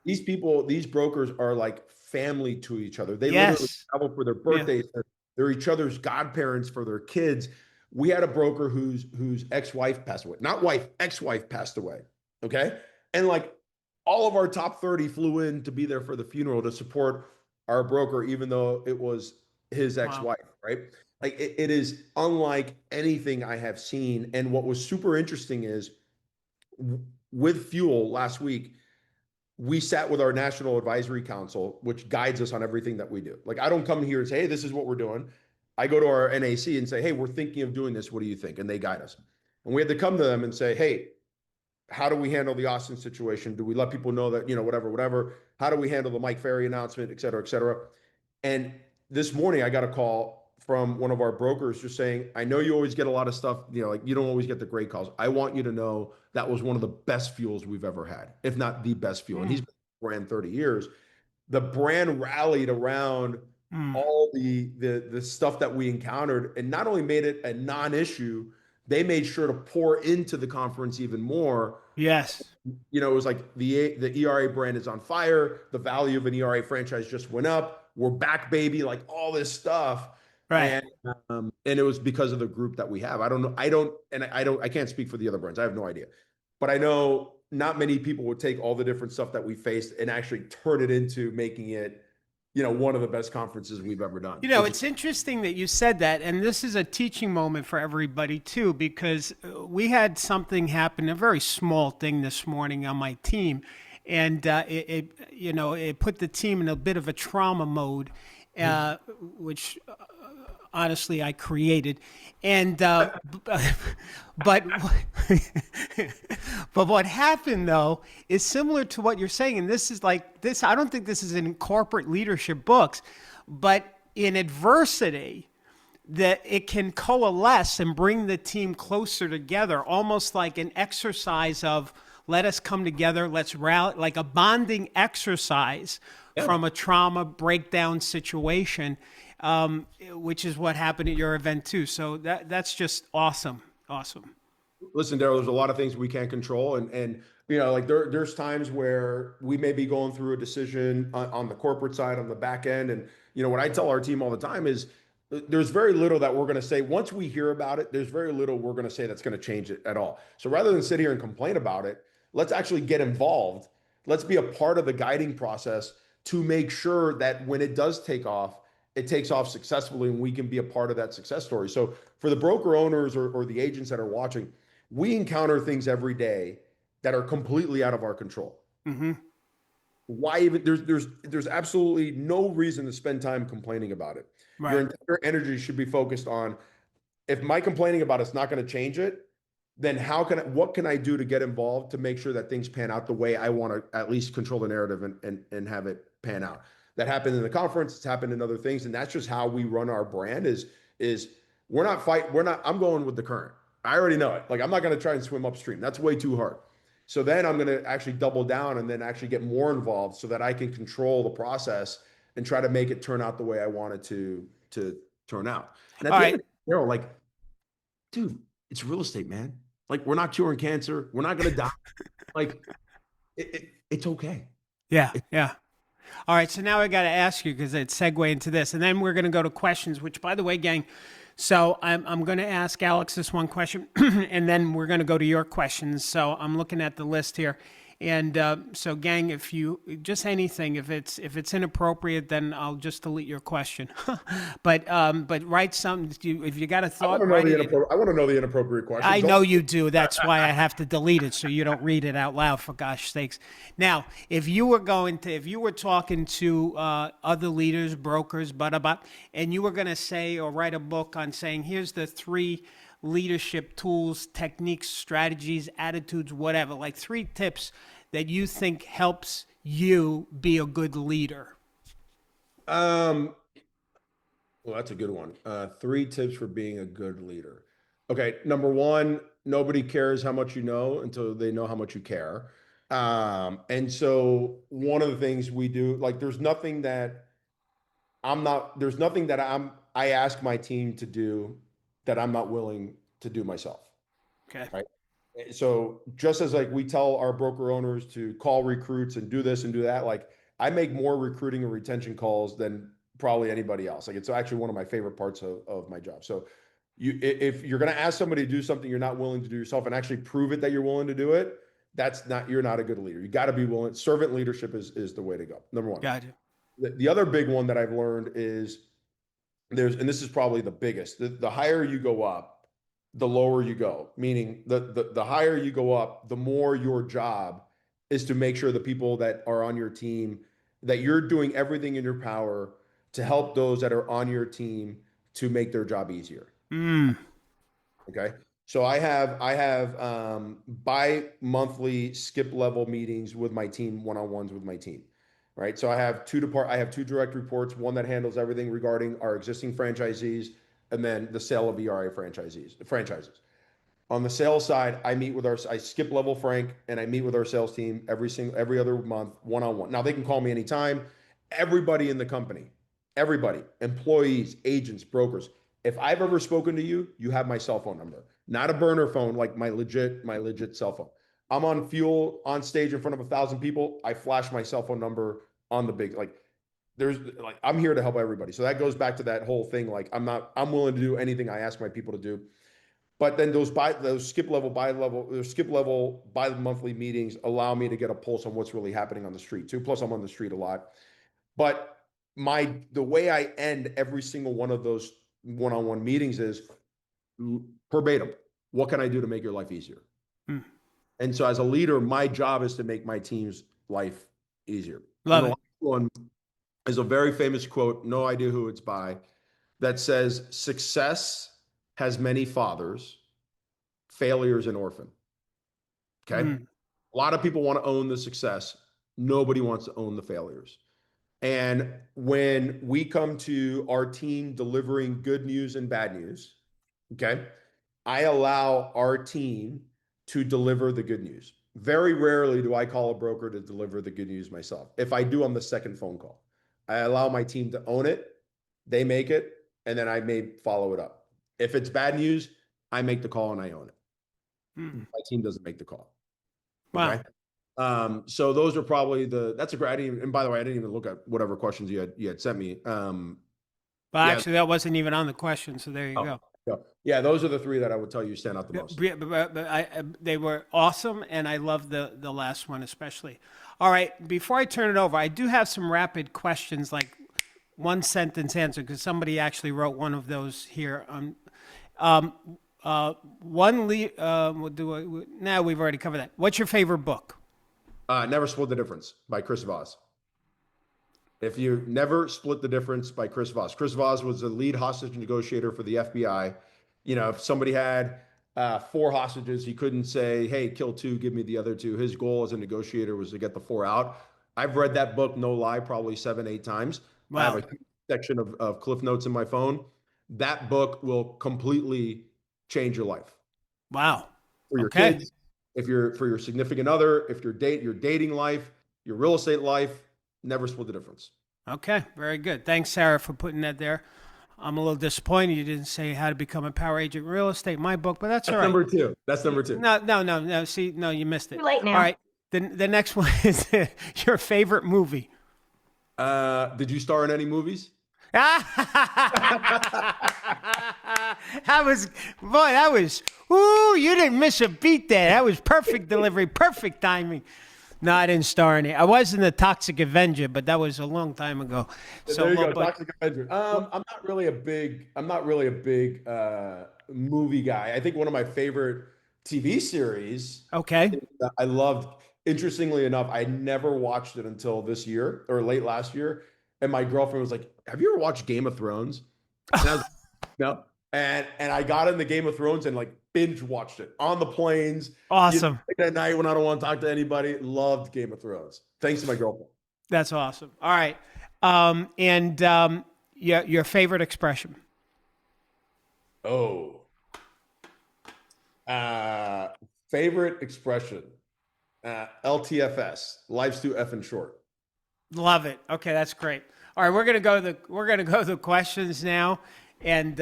These people, these brokers are like family to each other. They literally travel for their birthdays. Yeah. They're each other's godparents for their kids. We had a broker whose ex-wife passed away. Not wife, ex-wife passed away. Okay. And like all of our top 30 flew in to be there for the funeral to support our broker, even though it was his ex-wife, right? Like it is unlike anything I have seen. And what was super interesting is with Fuel last week, we sat with our National Advisory Council, which guides us on everything that we do. Like I don't come here and say, hey, this is what we're doing. I go to our NAC and say, hey, we're thinking of doing this. What do you think? And they guide us. And we had to come to them and say, hey, how do we handle the Austin situation? Do we let people know that, whatever? How do we handle the Mike Ferry announcement, et cetera, et cetera? And this morning I got a call from one of our brokers just saying, I know you always get a lot of stuff, like you don't always get the great calls. I want you to know that was one of the best fuels we've ever had, if not the best fuel. And he's been brand 30 years. The brand rallied around all the stuff that we encountered and not only made it a non-issue, they made sure to pour into the conference even more. Yes. It was like the ERA brand is on fire. The value of an ERA franchise just went up. We're back, baby. Like all this stuff. Right. And it was because of the group that we have. I can't speak for the other brands. I have no idea, but I know not many people would take all the different stuff that we faced and actually turn it into making it, one of the best conferences we've ever done. It's interesting that you said that. And this is a teaching moment for everybody too, because we had something happen, a very small thing this morning on my team. And it put the team in a bit of a trauma mode, which honestly I created. And but what happened though is similar to what you're saying, and this is like this. I don't think this is in corporate leadership books, but in adversity, that it can coalesce and bring the team closer together, almost like an exercise of let us come together, let's rally, like a bonding exercise from a trauma breakdown situation. Which is what happened at your event too. So that's just awesome. Awesome. Listen, Darryl, there's a lot of things we can't control. And like there's times where we may be going through a decision on the corporate side, on the back end. And, what I tell our team all the time is there's very little that we're going to say. Once we hear about it, there's very little we're going to say that's going to change it at all. So rather than sit here and complain about it, let's actually get involved. Let's be a part of the guiding process to make sure that when it does take off, it takes off successfully and we can be a part of that success story. So for the broker owners or the agents that are watching, we encounter things every day that are completely out of our control. Mm-hmm. Why even there's absolutely no reason to spend time complaining about it. Right. Your entire energy should be focused on, if my complaining about it's not going to change it, then what can I do to get involved to make sure that things pan out the way I want to at least control the narrative and have it pan out. That happened in the conference. It's happened in other things. And that's just how we run our brand is we're not I'm going with the current. I already know it. Like, I'm not going to try and swim upstream. That's way too hard. So then I'm going to actually double down and then actually get more involved so that I can control the process and try to make it turn out the way I want it to turn out. And at All the end right. of the day, like, dude, it's real estate, man. Like, we're not curing cancer. We're not going to die. Like, it's okay. Yeah. Yeah. All right. So now I got to ask you, because it's segue into this, and then we're going to go to questions, which, by the way, gang, so I'm going to ask Alex this one question, and then we're going to go to your questions. So I'm looking at the list here. And so, gang, if you just anything, if it's inappropriate, then I'll just delete your question. but write something. If you got a thought, I want to know the inappropriate question. I know you do. That's why I have to delete it so you don't read it out loud. For gosh sakes! Now, if you were talking to other leaders, brokers, and you were going to say or write a book on saying, here's the 3 leadership tools, techniques, strategies, attitudes, whatever, like 3 tips that you think helps you be a good leader. Well, that's a good one. 3 tips for being a good leader. Okay. Number 1, nobody cares how much you know until they know how much you care. And so one of the things we do, like, there's nothing that I ask my team to do that I'm not willing to do myself. Okay. Right. So just as like we tell our broker owners to call recruits and do this and do that, like, I make more recruiting and retention calls than probably anybody else. Like, it's actually one of my favorite parts of my job. So if you're going to ask somebody to do something you're not willing to do yourself and actually prove it that you're willing to do it, you're not a good leader. You got to be willing. Servant leadership is the way to go. Number 1. Gotcha. The other big one that I've learned is and this is probably the biggest, the higher you go up, the lower you go, meaning the higher you go up, the more your job is to make sure the people that are on your team, that you're doing everything in your power to help those that are on your team to make their job easier. Okay. So I have bi-monthly skip level meetings with my team, one-on-ones with my team. Right. So I have 2 direct reports, one that handles everything regarding our existing franchisees, and then the sale of ERA franchises. On the sales side, I skip level Frank, and I meet with our sales team every other month, one-on-one. Now, they can call me anytime. Everybody in the company, everybody, employees, agents, brokers. If I've ever spoken to you, you have my cell phone number, not a burner phone, like my legit cell phone. I'm on Fuel on stage in front of 1,000 people. I flash my cell phone number on the big, I'm here to help everybody. So that goes back to that whole thing. Like, I'm willing to do anything I ask my people to do. But then those skip level by monthly meetings allow me to get a pulse on what's really happening on the street too. Plus, I'm on the street a lot. But the way I end every single one of those one-on-one meetings is verbatim. What can I do to make your life easier? And so as a leader, my job is to make my team's life easier. Love and it. The last one is a very famous quote, no idea who it's by, that says, success has many fathers, failure is an orphan. Okay. A lot of people want to own the success. Nobody wants to own the failures. And when we come to our team delivering good news and bad news, okay, I allow our team to deliver the good news. Very rarely do I call a broker to deliver the good news myself. If I do, I'm the second phone call. I allow my team to own it, they make it, and then I may follow it up. If it's bad news, I make the call and I own it. My team doesn't make the call. Wow. Okay? So those are probably that's a great, and by the way, I didn't even look at whatever questions you had sent me. Actually, that wasn't even on the question, so there you go. Yeah, those are the 3 that I would tell you stand out the most. They were awesome, and I love the last one especially. All right, before I turn it over, I do have some rapid questions, like 1-sentence answer, because somebody actually wrote one of those here. We've already covered that. What's your favorite book? Never Split the Difference by Chris Voss. If you Never Split the Difference by Chris Voss. Chris Voss was the lead hostage negotiator for the FBI. If somebody had 4 hostages, he couldn't say, hey, kill 2, give me the other 2. His goal as a negotiator was to get the 4 out. I've read that book, no lie, probably 7-8 times. Wow. I have a section of Cliff Notes in my phone. That book will completely change your life. Wow. For your kids, if you're for your significant other, if your dating life, your real estate life, never split the difference. Okay, very good. Thanks, Sarah, for putting that there. I'm a little disappointed you didn't say how to become a power agent in real estate in my book, but that's all right. Number two. That's number two. No. See, no, you missed it. Too late now. All right. The next one is your favorite movie. Did you star in any movies? That was, ooh, you didn't miss a beat there. That was perfect delivery, perfect timing. No, I didn't star in it. I was in the Toxic Avenger, but that was a long time ago. So there you go, Toxic Avenger. I'm not really a big movie guy. I think one of my favorite TV series. Okay. I loved. Interestingly enough, I never watched it until this year or late last year, and my girlfriend was like, "Have you ever watched Game of Thrones?" And I was like, "No." And I got into Game of Thrones and like binge watched it on the planes. Awesome. At night when I don't want to talk to anybody. Loved Game of Thrones. Thanks to my girlfriend. That's awesome. All right. Your favorite expression. Oh. Favorite expression. LTFS. Life's too effing short. Love it. Okay, that's great. All right, we're gonna go to the questions now. And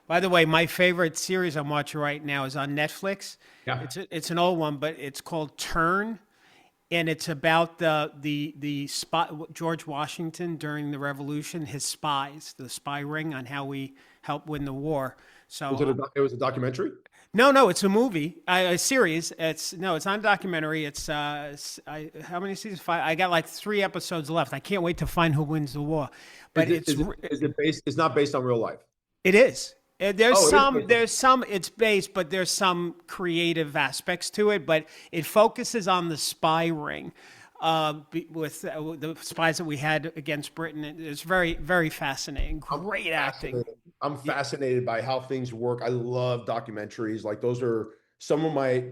by the way, my favorite series I'm watching right now is on Netflix. Yeah. It's an old one, but it's called Turn, and it's about the spy, George Washington during the Revolution, his spies, the spy ring on how we helped win the war. So it was a documentary? No, it's a movie, a series. It's not a documentary. It's how many seasons? 5. I got like 3 episodes left. I can't wait to find who wins the war. But is it based? It's not based on real life. It is. It's based, but there's some creative aspects to it. But it focuses on the spy ring with the spies that we had against Britain. It's very, very fascinating. Great acting. I'm fascinated by how things work. I love documentaries. Like those are some of my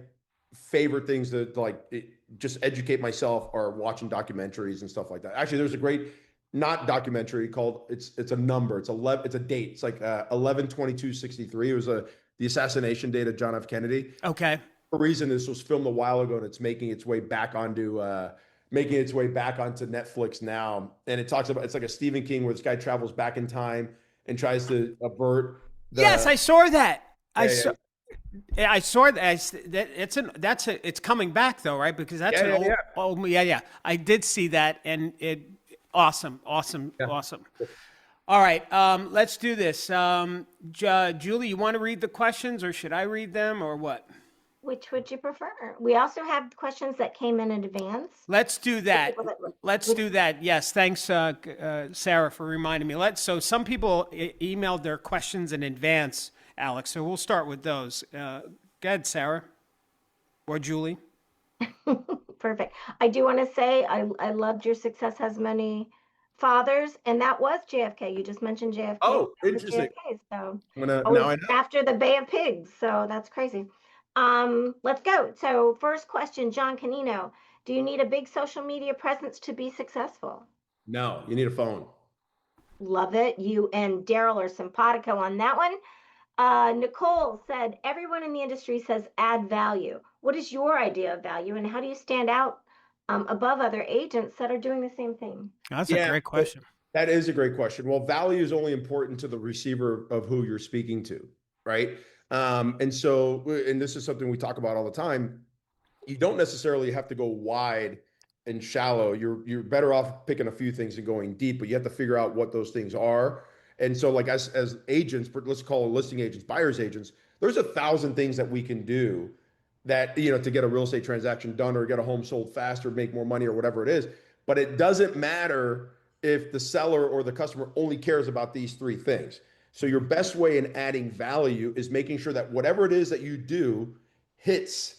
favorite things that just educate myself or watching documentaries and stuff like that. Actually, there's a great not documentary called it's a number. It's a date. It's like 11/22/63. It was the assassination date of John F. Kennedy. Okay. For a reason this was filmed a while ago and it's making its way back onto Netflix now. And it talks about, it's like a Stephen King where this guy travels back in time and tries to avert. Yes, I saw that. I saw that. It's coming back though, right? Because that's old. I did see that, and it awesome. All right, let's do this. Julie, you want to read the questions, or should I read them, or what? Which would you prefer? We also have questions that came in advance. Let's do that. Do that. Yes. Thanks, Sarah, for reminding me. So some people emailed their questions in advance, Alex. So we'll start with those. Go ahead, Sarah or Julie. Perfect. I do want to say I loved your Success Has Many Fathers, and that was JFK. You just mentioned JFK. Oh, interesting. JFK, so now I know. After the Bay of Pigs. So that's crazy. Let's go. So first question, John Canino, do you need a big social media presence to be successful? No, you need a phone. Love it. You and Darryl are simpatico on that one. Nicole said, everyone in the industry says add value. What is your idea of value, and how do you stand out above other agents that are doing the same thing? That's a great question. That is a great question. Well, value is only important to the receiver of who you're speaking to, right? And this is something we talk about all the time. You don't necessarily have to go wide and shallow. You're better off picking a few things and going deep, but you have to figure out what those things are. And so like as agents, let's call it listing agents, buyer's agents, there's 1,000 things that we can do that, to get a real estate transaction done or get a home sold faster, make more money or whatever it is. But it doesn't matter if the seller or the customer only cares about these 3 things. So your best way in adding value is making sure that whatever it is that you do hits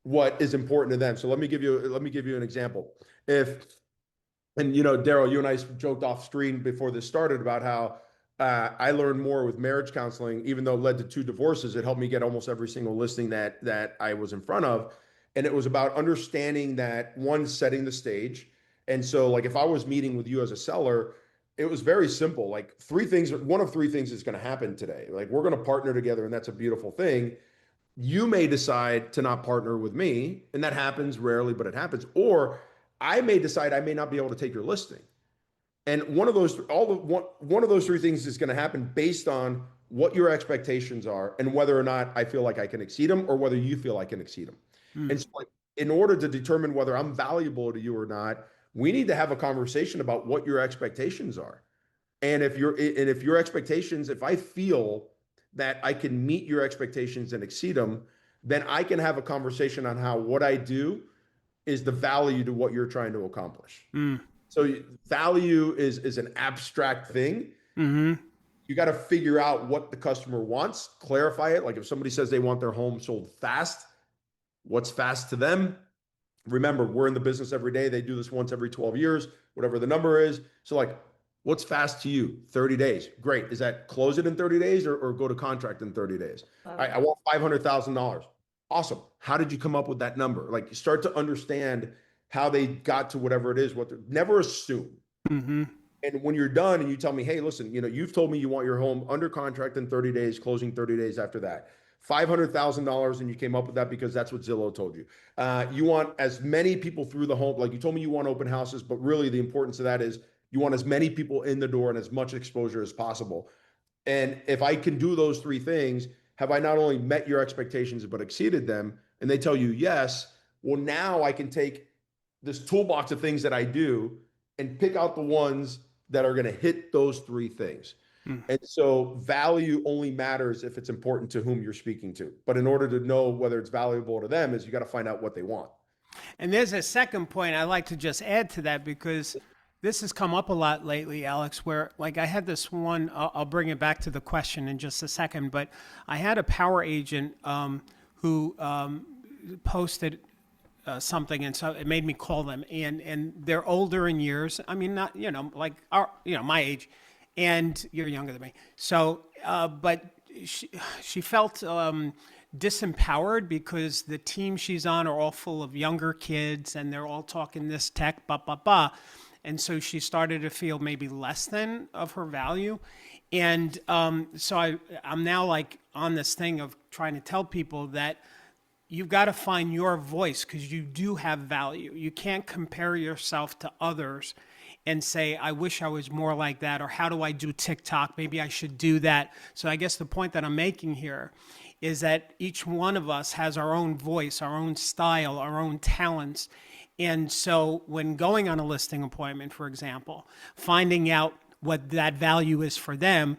what is important to them. So let me give you an example. Darryl, you and I joked off screen before this started about how I learned more with marriage counseling, even though it led to 2 divorces. It helped me get almost every single listing that I was in front of. And it was about understanding that, one, setting the stage. And so like if I was meeting with you as a seller, it was very simple. Like 3 things, one of 3 things is going to happen today. Like we're going to partner together and that's a beautiful thing. you may decide to not partner with me, and that happens rarely, but it happens. Or I may decide I may not be able to take your listing. And one of those three things is going to happen based on what your expectations are and whether or not I feel like I can exceed them or whether you feel I can exceed them. And so, like, in order to determine whether I'm valuable to you or not, we need to have a conversation about what your expectations are. And if your expectations, if I feel that I can meet your expectations and exceed them, then I can have a conversation on how what I do is the value to what you're trying to accomplish. So value is an abstract thing. You got to figure out what the customer wants, clarify it. Like if somebody says they want their home sold fast, what's fast to them? Remember, we're in the business every day. They do this once every 12 years, whatever the number is. So like, what's fast to you? 30 days. Great. Is that close it in 30 days or go to contract in 30 days? I want $500,000. Awesome. How did you come up with that number? Like, you start to understand how they got to whatever it is. Never assume. And when you're done and you tell me, hey, listen, you've told me you want your home under contract in 30 days, closing 30 days after that. $500,000, and you came up with that because that's what Zillow told you. You want as many people through the home. Like you told me you want open houses, but really the importance of that is you want as many people in the door and as much exposure as possible. And if I can do those three things, have I not only met your expectations, but exceeded them? And they tell you yes. Well, now I can take this toolbox of things that I do and pick out the ones that are going to hit those three things. And so value only matters if it's important to whom you're speaking to. But in order to know whether it's valuable to them is you got to find out what they want. And there's a second point I'd like to just add to that, because this has come up a lot lately, Alex, where like I had this one, I'll bring it back to the question in just a second, but I had a power agent who posted something, and so it made me call them, and they're older in years. I mean, not, like my age, and you're younger than me. So, but she felt disempowered because the team she's on are all full of younger kids and they're all talking this tech, blah, blah, blah. And so she started to feel maybe less than of her value. And so I'm now like on this thing of trying to tell people that you've got to find your voice because you do have value. You can't compare yourself to others and say, I wish I was more like that, or how do I do TikTok? Maybe I should do that. So I guess the point that I'm making here is that each one of us has our own voice, our own style, our own talents. And so when going on a listing appointment, for example, finding out what that value is for them,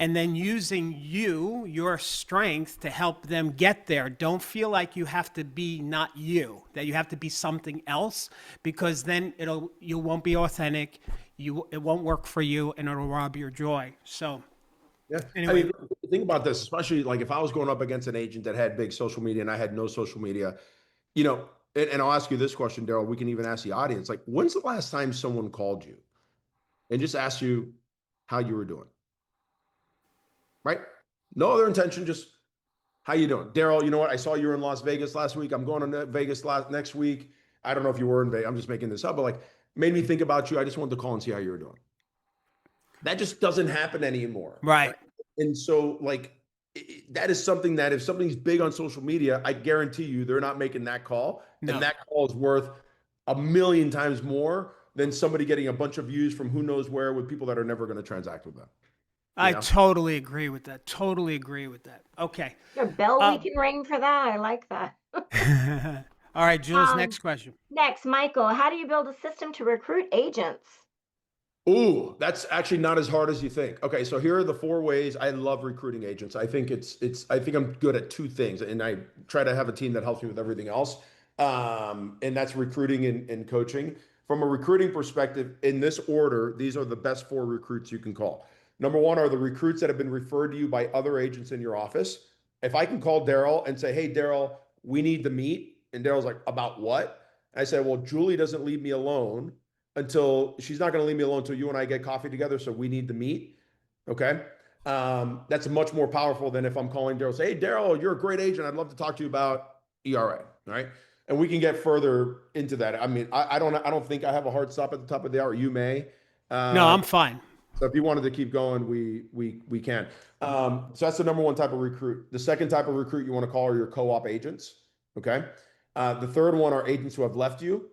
and then using your strength to help them get there. Don't feel like you have to be not you, that you have to be something else, because then you won't be authentic, it won't work for you, and it'll rob your joy. So yeah. Anyway. I mean, think about this, especially like if I was going up against an agent that had big social media and I had no social media, and I'll ask you this question, Darryl, we can even ask the audience, like, when's the last time someone called you and just asked you how you were doing? Right? No other intention, just how you doing? Darryl, you know what? I saw you were in Las Vegas last week. I'm going to Vegas next week. I don't know if you were in Vegas. I'm just making this up, but like made me think about you. I just wanted to call and see how you were doing. That just doesn't happen anymore. Right. And so like that is something that if something's big on social media, I guarantee you they're not making that call. No. And that call is worth 1,000,000 times more than somebody getting a bunch of views from who knows where with people that are never going to transact with them. I totally agree with that. Totally agree with that. Okay. A bell we can ring for that. I like that. All right, Jules, next question. Next, Michael, how do you build a system to recruit agents? Ooh, that's actually not as hard as you think. Okay, so here are the 4 ways I love recruiting agents. I think I think I'm good at 2 things, and I try to have a team that helps me with everything else. And that's recruiting and coaching. From a recruiting perspective, in this order, these are the best 4 recruits you can call. Number 1 are the recruits that have been referred to you by other agents in your office. If I can call Darryl and say, hey, Darryl, we need to meet. And Darryl's like, about what? And I said, well, Julie doesn't leave me alone she's not going to leave me alone until you and I get coffee together. So we need to meet. Okay. That's much more powerful than if I'm calling Darryl, say, hey, Darryl, you're a great agent. I'd love to talk to you about ERA. All right. And we can get further into that. I mean, I don't think I have a hard stop at the top of the hour. You may. No, I'm fine. So if you wanted to keep going, we can. So that's the number one type of recruit. The second type of recruit you want to call are your co-op agents. Okay. The third one are agents who have left you.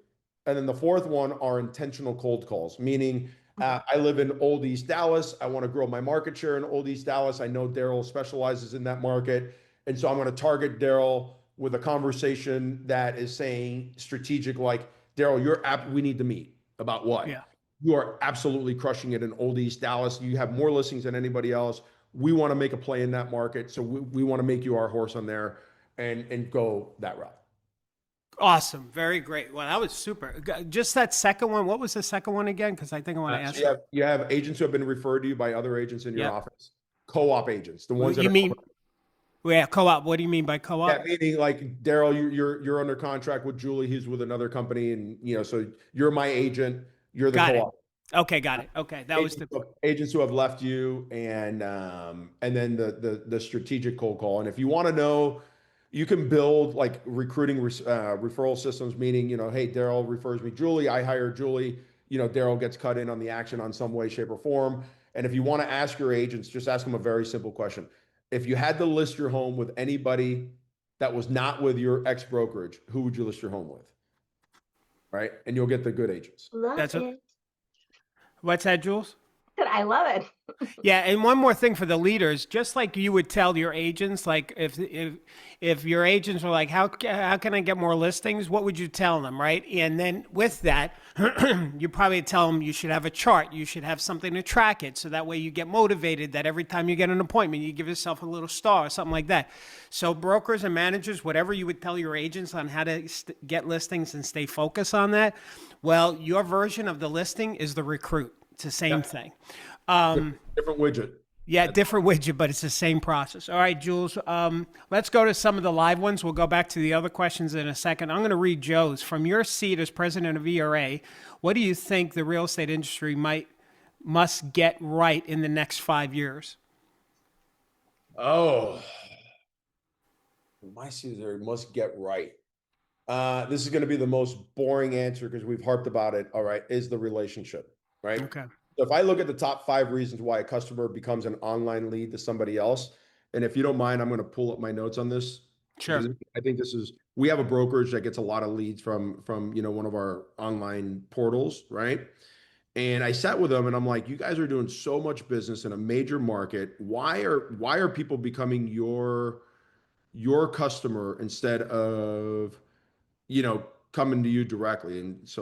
And then the fourth one are intentional cold calls, meaning I live in Old East Dallas. I want to grow my market share in Old East Dallas. I know Darryl specializes in that market. And so I'm going to target Darryl with a conversation that is saying strategic, like, Darryl, we need to meet about what? Yeah. You are absolutely crushing it in Old East Dallas. You have more listings than anybody else. We want to make a play in that market. So we want to make you our horse on there and go that route. Awesome. Very great. Well, that was super. Just that second one. What was the second one again? Because I think I want to ask So you have agents who have been referred to you by other agents in your office. Co-op agents, the ones that yeah, co-op. What do you mean by co-op? Yeah, meaning like Darryl, you're under contract with Julie. He's with another company, and so you're my agent. You're the co-op. Okay, got it. Okay, that was the agents who have left you, and then the strategic cold call. And if you want to know, you can build like recruiting referral systems. Meaning, hey, Darryl refers me Julie. I hire Julie. Darryl gets cut in on the action on some way, shape, or form. And if you want to ask your agents, just ask them a very simple question. If you had to list your home with anybody that was not with your ex-brokerage, who would you list your home with? Right? And you'll get the good agents. Love it. What's that, Jules? I love it. Yeah, and one more thing for the leaders, just like you would tell your agents, like if your agents were like, how can I get more listings? What would you tell them, right? And then with that, you probably tell them you should have a chart. You should have something to track it, so that way you get motivated that every time you get an appointment, you give yourself a little star or something like that. So brokers and managers, whatever you would tell your agents on how to get listings and stay focused on that, well, your version of the listing is the recruit. It's the same thing. Different widget. Yeah, different widget, but it's the same process. All right, Jules, let's go to some of the live ones. We'll go back to the other questions in a second. I'm going to read Joe's. From your seat as president of ERA, what do you think the real estate industry must get right in the next 5 years? Oh, my seat there must get right. This is going to be the most boring answer because we've harped about it. All right, is the relationship, right? Okay. So if I look at the top 5 reasons why a customer becomes an online lead to somebody else, and if you don't mind, I'm going to pull up my notes on this. Sure. I think we have a brokerage that gets a lot of leads from one of our online portals, right? And I sat with them and I'm like, you guys are doing so much business in a major market. Why are people becoming your customer instead of, coming to you directly? And so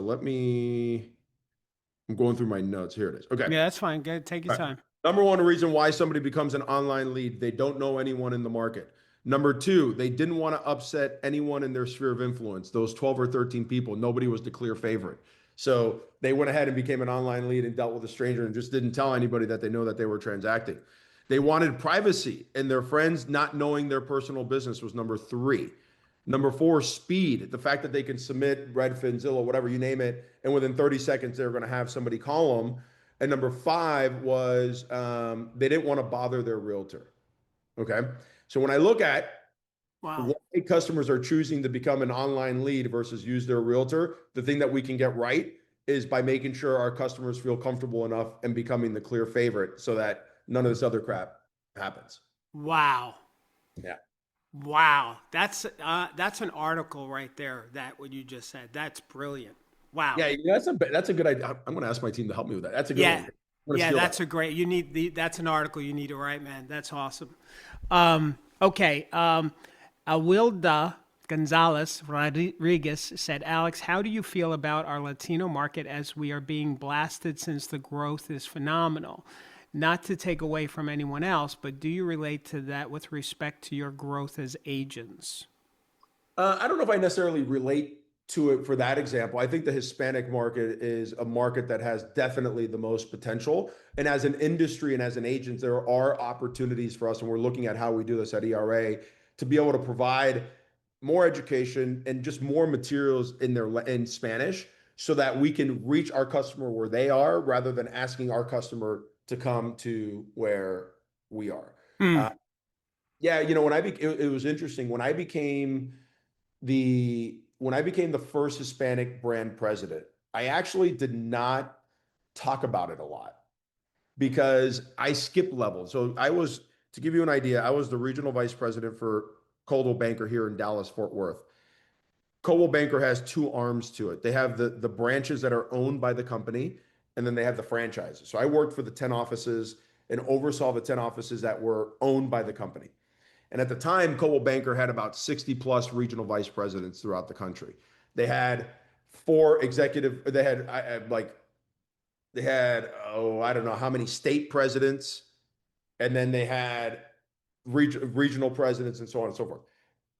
I'm going through my notes. Here it is. Okay. Yeah, that's fine. Go take your time. Number one reason why somebody becomes an online lead, they don't know anyone in the market. Number 2, they didn't want to upset anyone in their sphere of influence. Those 12 or 13 people, nobody was the clear favorite. So they went ahead and became an online lead and dealt with a stranger and just didn't tell anybody that they know that they were transacting. They wanted privacy, and their friends not knowing their personal business was number 3. Number 4, speed. The fact that they can submit Redfin, Zillow, whatever you name it, and within 30 seconds, they're going to have somebody call them. And number 5 was they didn't want to bother their realtor. Okay. So when I look at why customers are choosing to become an online lead versus use their realtor, the thing that we can get right is by making sure our customers feel comfortable enough and becoming the clear favorite so that none of this other crap happens. Wow. Yeah. Wow. That's an article right there. That what you just said. That's brilliant. Wow. Yeah, that's a good idea. I'm going to ask my team to help me with that. That's a good one. Yeah, that's a great. That's an article you need to write, man. That's awesome. Okay. Awilda Gonzalez Rodriguez said, Alex, how do you feel about our Latino market as we are being blasted since the growth is phenomenal? Not to take away from anyone else, but do you relate to that with respect to your growth as agents? I don't know if I necessarily relate to it for that example. I think the Hispanic market is a market that has definitely the most potential. And as an industry and as an agent, there are opportunities for us, and we're looking at how we do this at ERA, to be able to provide more education and just more materials in Spanish so that we can reach our customer where they are rather than asking our customer to come to where we are. Yeah, it was interesting when I became the first Hispanic brand president. I actually did not talk about it a lot because I skipped levels. So to give you an idea, I was the regional vice president for Coldwell Banker here in Dallas, Fort Worth. Coldwell Banker has two arms to it. They have the branches that are owned by the company, and then they have the franchises. So I worked for the 10 offices and oversaw the 10 offices that were owned by the company. And at the time, Coldwell Banker had about 60 plus regional vice presidents throughout the country. They had I don't know how many state presidents, and then they had regional presidents and so on and so forth.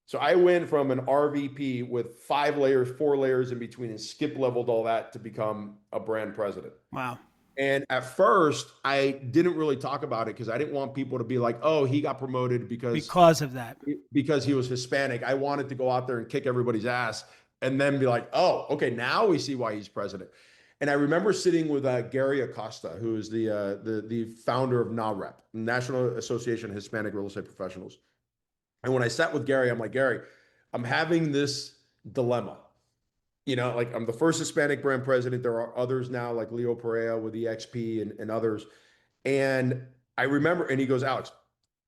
So I went from an RVP with 4 layers in between, and skip leveled all that to become a brand president. Wow. And at first, I didn't really talk about it because I didn't want people to be like, oh, he got promoted because of that. Because he was Hispanic. I wanted to go out there and kick everybody's ass and then be like, oh, okay, now we see why he's president. And I remember sitting with Gary Acosta, who is the founder of NAREP, National Association of Hispanic Real Estate Professionals. And when I sat with Gary, I'm like, Gary, I'm having this dilemma. You know, like I'm the first Hispanic brand president. There are others now, like Leo Perea with EXP and others. And I remember, and he goes, Alex,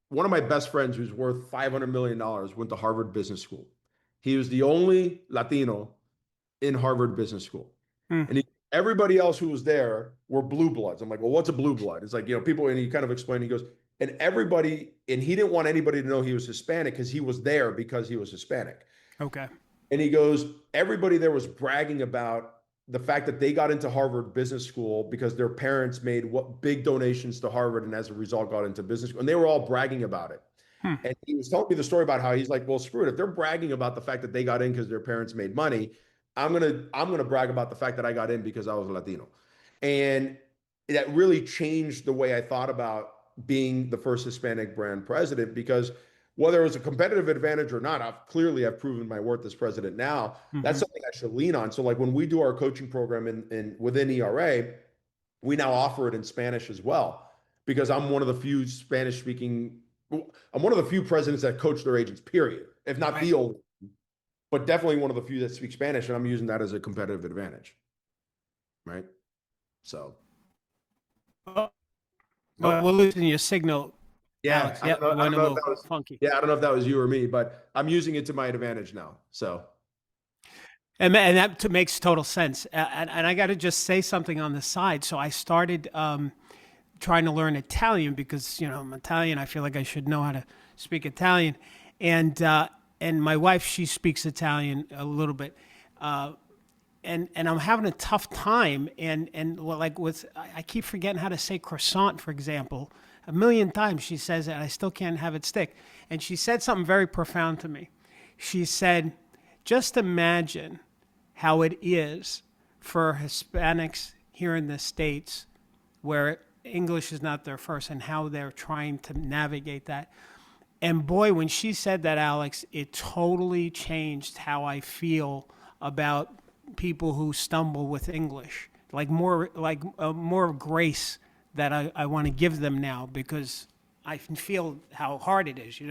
one of my best friends who's worth $500 million went to Harvard Business School. He was the only Latino in Harvard Business School. And everybody else who was there were blue bloods. I'm like, well, what's a blue blood? It's like, you know, people, and he kind of explained, he goes, and he didn't want anybody to know he was Hispanic because he was there because he was Hispanic. Okay. And he goes, everybody there was bragging about the fact that they got into Harvard Business School because their parents made big donations to Harvard and as a result got into business school. And they were all bragging about it. And he was telling me the story about how he's like, well, screw it. If they're bragging about the fact that they got in because their parents made money, I'm gonna brag about the fact that I got in because I was Latino. And that really changed the way I thought about being the first Hispanic brand president, because whether it was a competitive advantage or not, I've proven my worth as president now. That's something I should lean on. So like when we do our coaching program within ERA, we now offer it in Spanish as well, because I'm one of the few presidents that coach their agents, period. If not the only, but definitely one of the few that speak Spanish. And I'm using that as a competitive advantage. Right. So. Well, we're losing your signal. Yeah, Alex. I don't know if that was funky. Yeah, I don't know if that was you or me, but I'm using it to my advantage now. So, and that makes total sense. And I got to just say something on the side. So I started trying to learn Italian because I'm Italian. I feel like I should know how to speak Italian, and my wife, she speaks Italian a little bit. And I'm having a tough time, and I keep forgetting how to say croissant, for example. A million times she says it, and I still can't have it stick. And she said something very profound to me. She said, just imagine how it is for Hispanics here in the States where English is not their first, and how they're trying to navigate that. And boy, when she said that, Alex, it totally changed how I feel about people who stumble with English, more grace that I want to give them now, because I can feel how hard it is,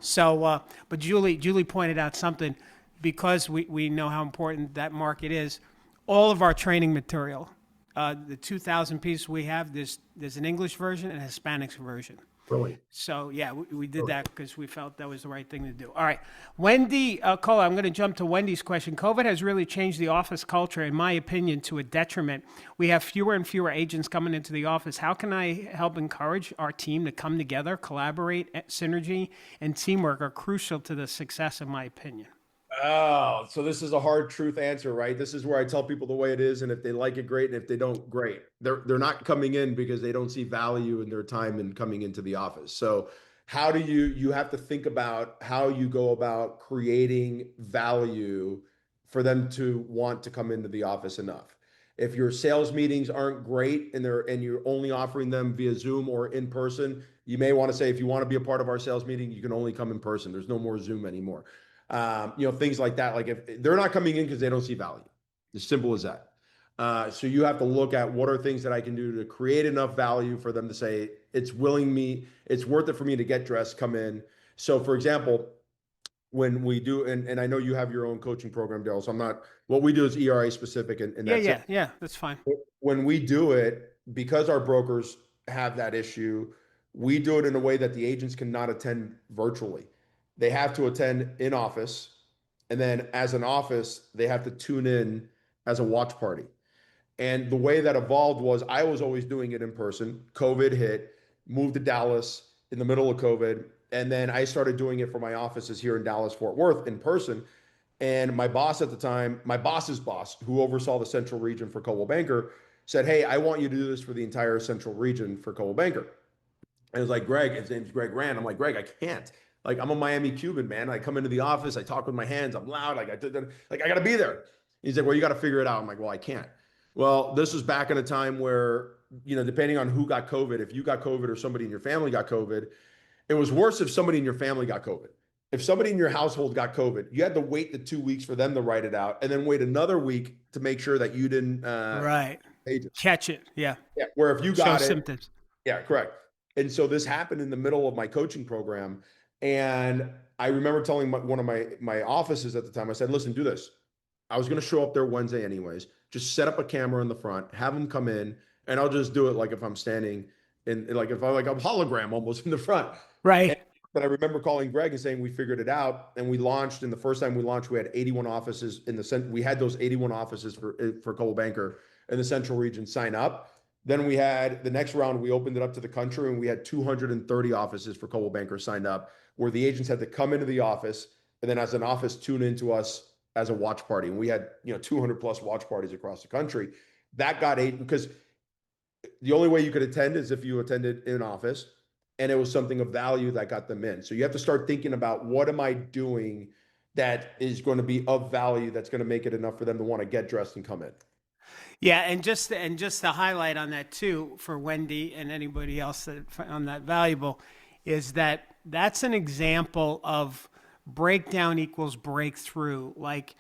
So, but Julie pointed out something, because we know how important that market is. All of our training material, the 2,000 pieces we have, there's an English version and a Hispanic version. Really? So, yeah, we did that because we felt that was the right thing to do. All right. Wendy Cole, I'm going to jump to Wendy's question. COVID has really changed the office culture, in my opinion, to a detriment. We have fewer and fewer agents coming into the office. How can I help encourage our team to come together, collaborate? Synergy and teamwork are crucial to the success, in my opinion. Oh, so this is a hard truth answer, right? This is where I tell people the way it is, and if they like it, great, and if they don't, great. They're not coming in because they don't see value in their time in coming into the office. So how do you have to think about how you go about creating value for them to want to come into the office enough. If your sales meetings aren't great and you're only offering them via Zoom or in person, you may want to say, if you want to be a part of our sales meeting, you can only come in person. There's no more Zoom anymore. Things like that. Like if they're not coming in because they don't see value, as simple as that. So you have to look at what are things that I can do to create enough value for them to say, it's worth it for me to get dressed, come in. So for example, when we do, and I know you have your own coaching program, Darryl, so what we do is ERA specific and that's it. Yeah, that's fine. When we do it, because our brokers have that issue. We do it in a way that the agents cannot attend virtually. They have to attend in office. And then as an office, they have to tune in as a watch party. And the way that evolved was I was always doing it in person. COVID hit, moved to Dallas in the middle of COVID. And then I started doing it for my offices here in Dallas, Fort Worth in person. And my boss at the time, my boss's boss, who oversaw the central region for Coldwell Banker, said, "Hey, I want you to do this for the entire central region for Coldwell Banker." And it was like, "Greg," his name's Greg Rand. I'm like, "Greg, I can't. Like, I'm a Miami Cuban, man. I come into the office, I talk with my hands, I'm loud, like I gotta be there." He's like, "Well, you gotta figure it out." I'm like, "Well, I can't." Well, this was back in a time where, depending on who got COVID, if you got COVID or somebody in your family got COVID, it was worse if somebody in your family got COVID. If somebody in your household got COVID, you had to wait the 2 weeks for them to write it out and then wait another week to make sure that you didn't Right. contagious. Catch it. Yeah. Yeah. Where if you Show got it, symptoms. yeah, correct. And so this happened in the middle of my coaching program. And I remember telling one of my offices at the time, I said, "Listen, do this. I was going to show up there Wednesday anyways. Just set up a camera in the front, have them come in, and I'll just do it like if I'm standing in, like if I'm like a hologram almost in the front." Right. But I remember calling Greg and saying we figured it out, and we launched. And the first time we launched, we had 81 offices in the we had those 81 offices for Coldwell Banker in the central region sign up. Then we had the next round, we opened it up to the country, and we had 230 offices for Coldwell Banker signed up, where the agents had to come into the office and then as an office tune into us as a watch party. And we had 200 plus watch parties across the country. That got because the only way you could attend is if you attended in office, and it was something of value that got them in. So you have to start thinking about, what am I doing that is going to be of value, that's going to make it enough for them to want to get dressed and come in. Yeah, and just to highlight on that too, for Wendy and anybody else that found that valuable, is that's an example of breakdown equals breakthrough. Like,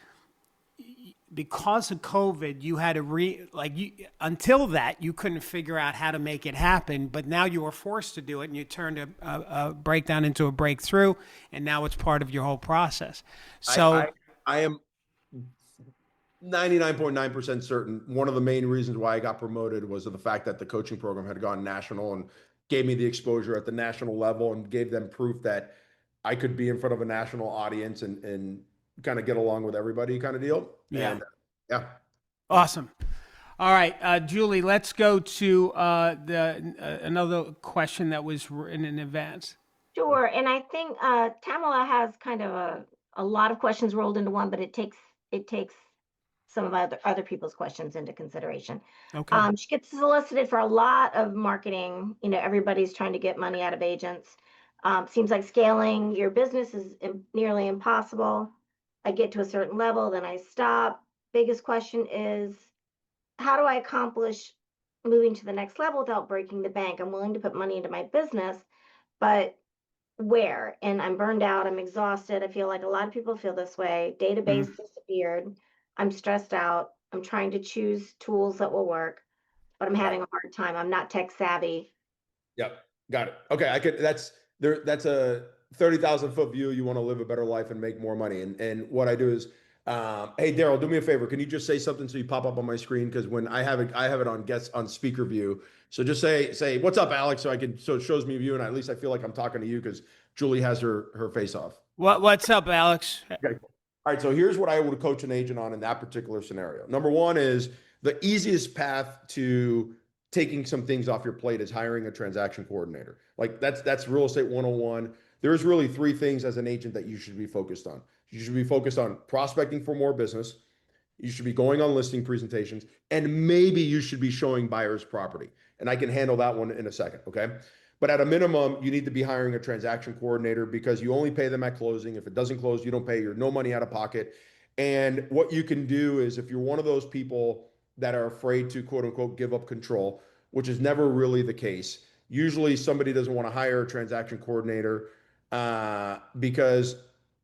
because of COVID, you had to until that, you couldn't figure out how to make it happen, but now you were forced to do it, and you turned a breakdown into a breakthrough, and now it's part of your whole process. So I am 99.9% certain one of the main reasons why I got promoted was the fact that the coaching program had gone national and gave me the exposure at the national level and gave them proof that I could be in front of a national audience and kind of get along with everybody kind of deal. Yeah. And, yeah. Awesome. All right, Julie, let's go to another question that was written in advance. Sure. And I think Tamala has kind of a lot of questions rolled into one, but it takes some of other people's questions into consideration. Okay. She gets solicited for a lot of marketing. Everybody's trying to get money out of agents. Seems like scaling your business is nearly impossible. I get to a certain level, then I stop. Biggest question is, how do I accomplish moving to the next level without breaking the bank? I'm willing to put money into my business, but where? And I'm burned out. I'm exhausted. I feel like a lot of people feel this way. Database disappeared. I'm stressed out. I'm trying to choose tools that will work, but I'm having a hard time. I'm not tech savvy. Yep. Got it. Okay. That's a 30,000 foot view. You want to live a better life and make more money. And what I do is, hey, Darryl, do me a favor. Can you just say something so you pop up on my screen? Because when I have it on speaker view. So just say, "What's up, Alex?" So it shows me view, and at least I feel like I'm talking to you because Julie has her face off. What's up, Alex? Okay. All right. So here's what I would coach an agent on in that particular scenario. Number one is the easiest path to taking some things off your plate is hiring a transaction coordinator. Like that's real estate 101. There's really three things as an agent that you should be focused on. You should be focused on prospecting for more business. You should be going on listing presentations, and maybe you should be showing buyers property. And I can handle that one in a second. Okay. But at a minimum, you need to be hiring a transaction coordinator because you only pay them at closing. If it doesn't close, you don't pay. You're no money out of pocket. And what you can do is, if you're one of those people that are afraid to quote unquote give up control, which is never really the case. Usually somebody doesn't want to hire a transaction coordinator because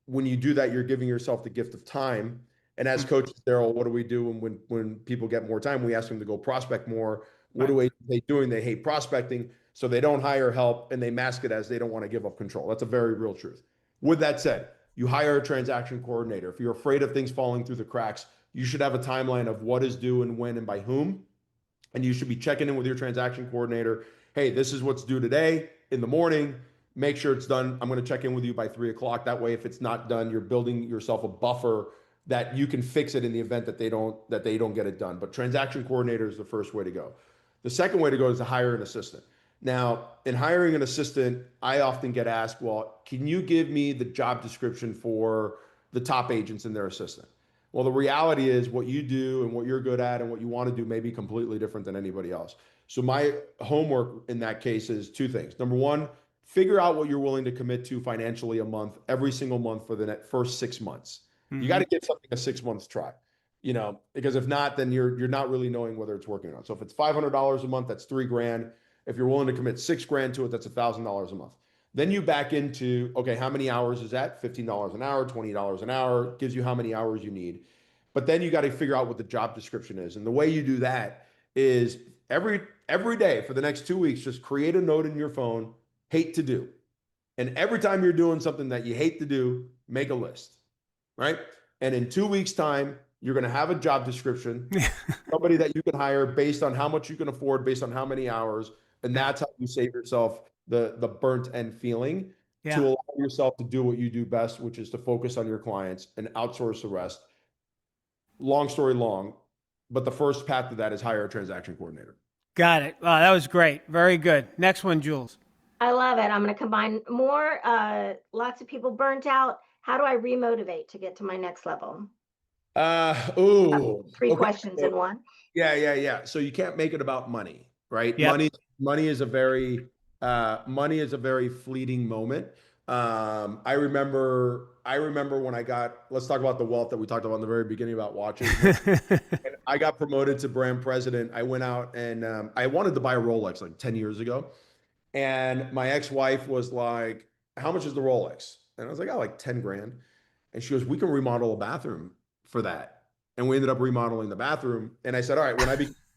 when you do that, you're giving yourself the gift of time. And as coaches, Darryl, what do we do when people get more time? We ask them to go prospect more. What do they doing? They hate prospecting, so they don't hire help, and they mask it as they don't want to give up control. That's a very real truth. With that said, you hire a transaction coordinator. If you're afraid of things falling through the cracks, you should have a timeline of what is due and when and by whom. And you should be checking in with your transaction coordinator hey, this is what's due today in the morning. Make sure it's done. I'm going to check in with you by 3 o'clock. That way, if it's not done, you're building yourself a buffer that you can fix it in the event that they don't get it done. But transaction coordinator is the first way to go. The second way to go is to hire an assistant. Now, in hiring an assistant, I often get asked, well, can you give me the job description for the top agents and their assistant? Well, the reality is what you do and what you're good at and what you want to do may be completely different than anybody else. So my homework in that case is two things. Number one, figure out what you're willing to commit to financially a month, every single month for the first 6 months. You got to give something a 6 months try, because if not, then you're not really knowing whether it's working or not. So if it's $500 a month, that's $3,000. If you're willing to commit $6,000 to it, that's $1,000 a month. Then you back into, okay, how many hours is that? $15 an hour, $20 an hour, gives you how many hours you need. But then you got to figure out what the job description is. And the way you do that is every day for the next 2 weeks, just create a note in your phone, hate to do. And every time you're doing something that you hate to do, make a list, right? And in 2 weeks' time, you're going to have a job description, somebody that you can hire based on how much you can afford, based on how many hours. And that's how you save yourself the burnt end feeling to allow yourself to do what you do best, which is to focus on your clients and outsource the rest. Long story long, but the first path to that is hire a transaction coordinator. Got it. Wow, that was great. Very good. Next one, Jules. I love it. I'm going to combine more. Lots of people burnt out. How do I remotivate to get to my next level? Three questions in one. Yeah. So you can't make it about money, right? Yep. Money is a very fleeting moment. I remember when let's talk about the wealth that we talked about in the very beginning about watches. And I got promoted to brand president. I went out and I wanted to buy a Rolex like 10 years ago. And my ex-wife was like, how much is the Rolex? And I was like, oh, like 10 grand. And she goes, we can remodel a bathroom for that. And we ended up remodeling the bathroom. And I said, all right, when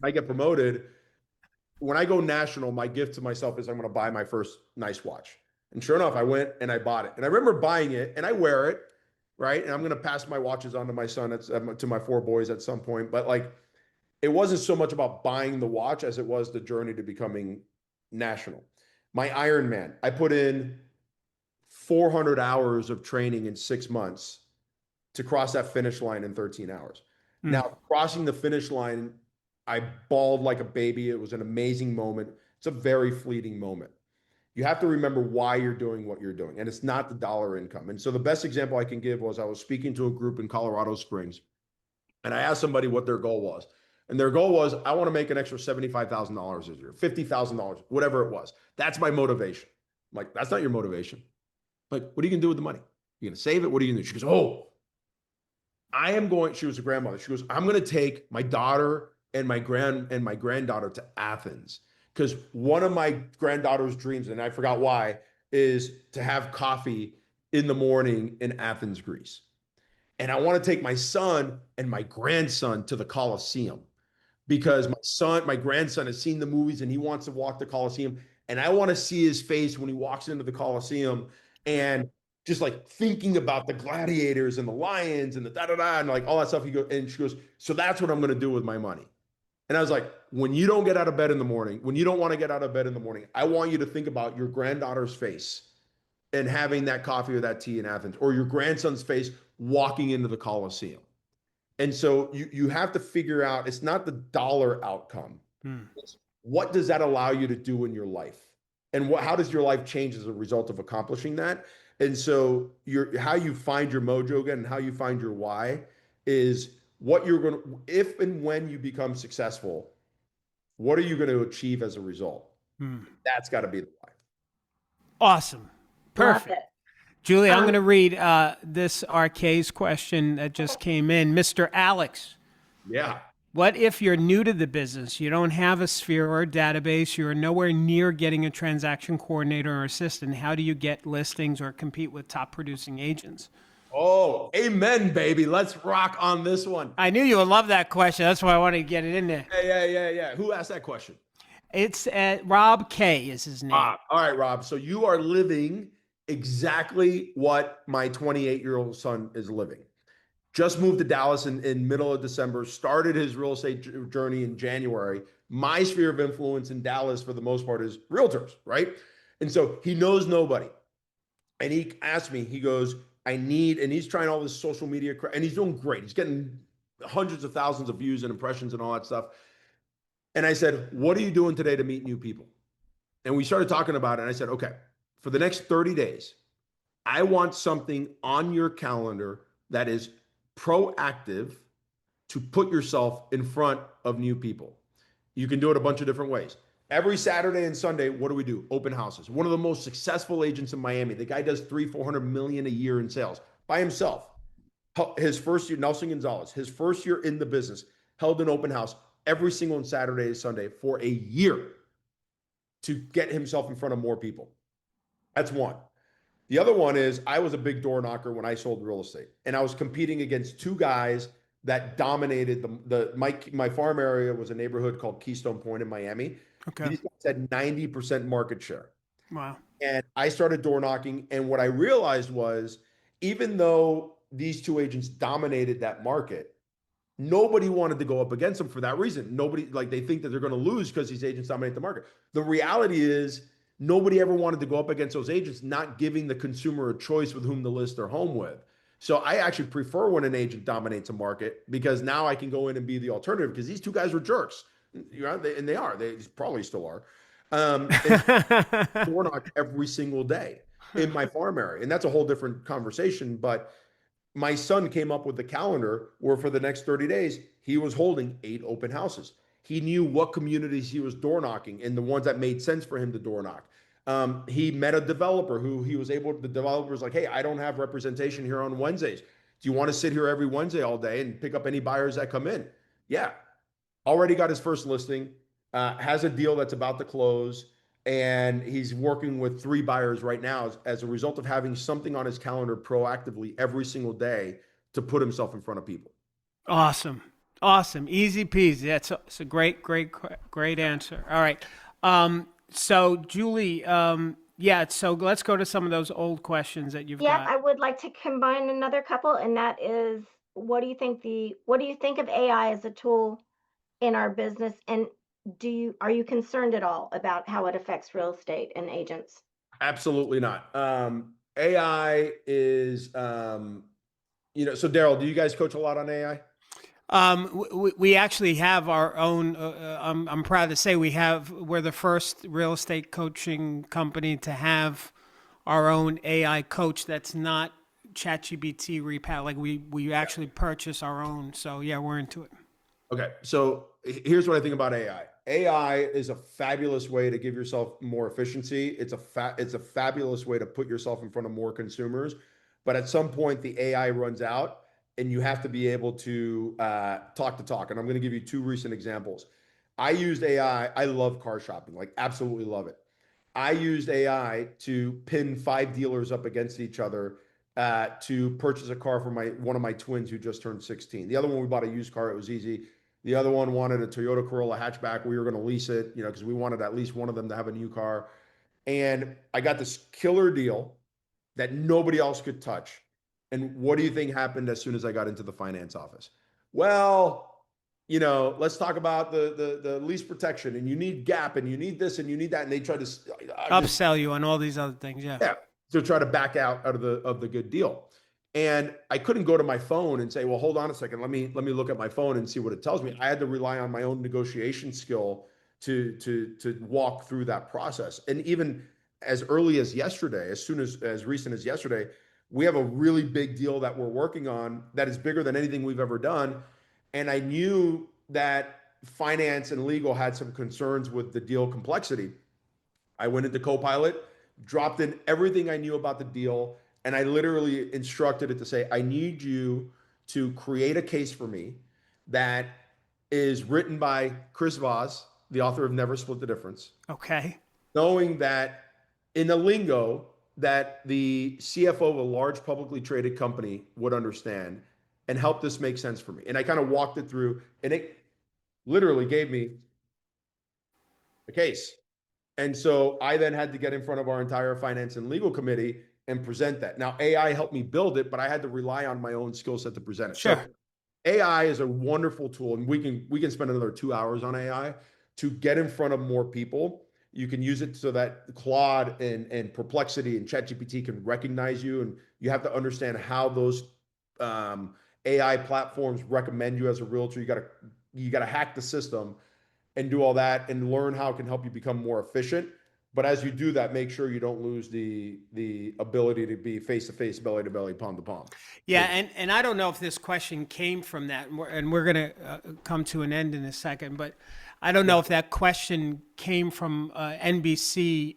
I get promoted, when I go national, my gift to myself is I'm going to buy my first nice watch. And sure enough, I went and I bought it. And I remember buying it and I wear it, right? And I'm going to pass my watches on to my son, to my 4 boys at some point. But like, it wasn't so much about buying the watch as it was the journey to becoming national. My Ironman, I put in 400 hours of training in 6 months to cross that finish line in 13 hours. Now, crossing the finish line, I bawled like a baby. It was an amazing moment. It's a very fleeting moment. You have to remember why you're doing what you're doing, and it's not the dollar income. And so the best example I can give was I was speaking to a group in Colorado Springs, and I asked somebody what their goal was. And their goal was, I want to make an extra $75,000 this year, $50,000, whatever it was. That's my motivation. I'm like, that's not your motivation. Like, what are you going to do with the money? You're going to save it? What are you going to do? She goes, she was a grandmother. She goes, I'm going to take my daughter and my granddaughter to Athens. Because one of my granddaughter's dreams, and I forgot why, is to have coffee in the morning in Athens, Greece. And I want to take my son and my grandson to the Colosseum because my grandson has seen the movies and he wants to walk the Colosseum. And I want to see his face when he walks into the Colosseum and just like thinking about the gladiators and the lions and the da-da-da and like all that stuff. She goes, so that's what I'm going to do with my money. And I was like, when you don't get out of bed in the morning, when you don't want to get out of bed in the morning, I want you to think about your granddaughter's face and having that coffee or that tea in Athens, or your grandson's face walking into the Colosseum. And so you have to figure out, it's not the dollar outcome. It's what does that allow you to do in your life? And how does your life change as a result of accomplishing that? And so how you find your mojo again and how you find your why is what you're going to, if and when you become successful, what are you going to achieve as a result? That's got to be the why. Awesome. Perfect. Julie, I'm going to read this Arcay's question that just came in. Mr. Alex. Yeah. What if you're new to the business? You don't have a sphere or a database. You're nowhere near getting a transaction coordinator or assistant. How do you get listings or compete with top producing agents? Oh, amen, baby. Let's rock on this one. I knew you would love that question. That's why I wanted to get it in there. Yeah. Who asked that question? It's Rob K is his name. All right, Rob. So you are living exactly what my 28-year-old son is living. Just moved to Dallas in middle of December, started his real estate journey in January, My sphere of influence in Dallas, for the most part, is realtors, right? And so he knows nobody. And he asked me, he goes, and he's trying all this social media, and he's doing great. He's getting hundreds of thousands of views and impressions and all that stuff. And I said, what are you doing today to meet new people? And we started talking about it. And I said, okay, for the next 30 days, I want something on your calendar that is proactive to put yourself in front of new people. You can do it a bunch of different ways. Every Saturday and Sunday, what do? Open houses. One of the most successful agents in Miami. The guy does 300-400 million a year in sales by himself. His first year, Nelson Gonzalez, his first year in the business, held an open house every single Saturday and Sunday for a year to get himself in front of more people. That's one. The other one is I was a big door knocker when I sold real estate, and I was competing against two guys that dominated my farm area was a neighborhood called Keystone Point in Miami. Okay. These guys had 90% market share. Wow. And I started door knocking, and what I realized was, even though these two agents dominated that market, nobody wanted to go up against them for that reason. Nobody, like, they think that they're going to lose because these agents dominate the market. The reality is nobody ever wanted to go up against those agents, not giving the consumer a choice with whom to list their home with. So I actually prefer when an agent dominates a market, because now I can go in and be the alternative, because these two guys were jerks. You know, they probably still are. Door knock every single day in my farm area. And that's a whole different conversation. But my son came up with the calendar where for the next 30 days, he was holding 8 open houses. He knew what communities he was door knocking and the ones that made sense for him to door knock. He met a developer who he was able to, the developer's like, hey, I don't have representation here on Wednesdays. Do you want to sit here every Wednesday all day and pick up any buyers that come in? Yeah. Already got his first listing, has a deal that's about to close, and he's working with 3 buyers right now as a result of having something on his calendar proactively every single day to put himself in front of people. Awesome. Easy peasy. That's a great answer. All right. So Julie, so let's go to some of those old questions that you've got. Yeah, I would like to combine another couple, and that is, what do you think of AI as a tool in our business, and are you concerned at all about how it affects real estate and agents? Absolutely not. AI is, so Darryl, do you guys coach a lot on AI? We actually have our own, I'm proud to say we're the first real estate coaching company to have our own AI coach that's not ChatGPT repat. Like we actually purchase our own. So yeah, we're into it. Okay. So here's what I think about AI. AI is a fabulous way to give yourself more efficiency. It's a fabulous way to put yourself in front of more consumers. But at some point, the AI runs out, and you have to be able to talk the talk. And I'm going to give you 2 recent examples. I used AI. I love car shopping, like absolutely love it. I used AI to pin 5 dealers up against each other to purchase a car for one of my twins who just turned 16. The other one, we bought a used car. It was easy. The other one wanted a Toyota Corolla hatchback. We were going to lease it, because we wanted at least one of them to have a new car. And I got this killer deal that nobody else could touch. And what do you think happened as soon as I got into the finance office? Well, let's talk about the lease protection, and you need gap, and you need this, and you need that. And they tried to upsell you on all these other things. Yeah. To try to back out of the good deal. And I couldn't go to my phone and say, well, hold on a second. Let me look at my phone and see what it tells me. I had to rely on my own negotiation skill to walk through that process. And even as early as yesterday, as recent as yesterday, we have a really big deal that we're working on that is bigger than anything we've ever done. And I knew that finance and legal had some concerns with the deal complexity. I went into Copilot, dropped in everything I knew about the deal, and I literally instructed it to say, I need you to create a case for me that is written by Chris Voss, the author of Never Split the Difference. Okay. Knowing that in the lingo that the CFO of a large publicly traded company would understand, and help this make sense for me. And I kind of walked it through, and it literally gave me a case. And so I then had to get in front of our entire finance and legal committee and present that. Now, AI helped me build it, but I had to rely on my own skill set to present it. Sure. So AI is a wonderful tool, and we can spend another 2 hours on AI. to get in front of more people. You can use it so that Claude and Perplexity and ChatGPT can recognize you, and you have to understand how those AI platforms recommend you as a realtor. You gotta hack the system and do all that and learn how it can help you become more efficient. But as you do that, make sure you don't lose the ability to be face to face, belly to belly, palm to palm. Yeah, and I don't know if this question came from that, and we're going to come to an end in a second, but I don't know if that question came from NBC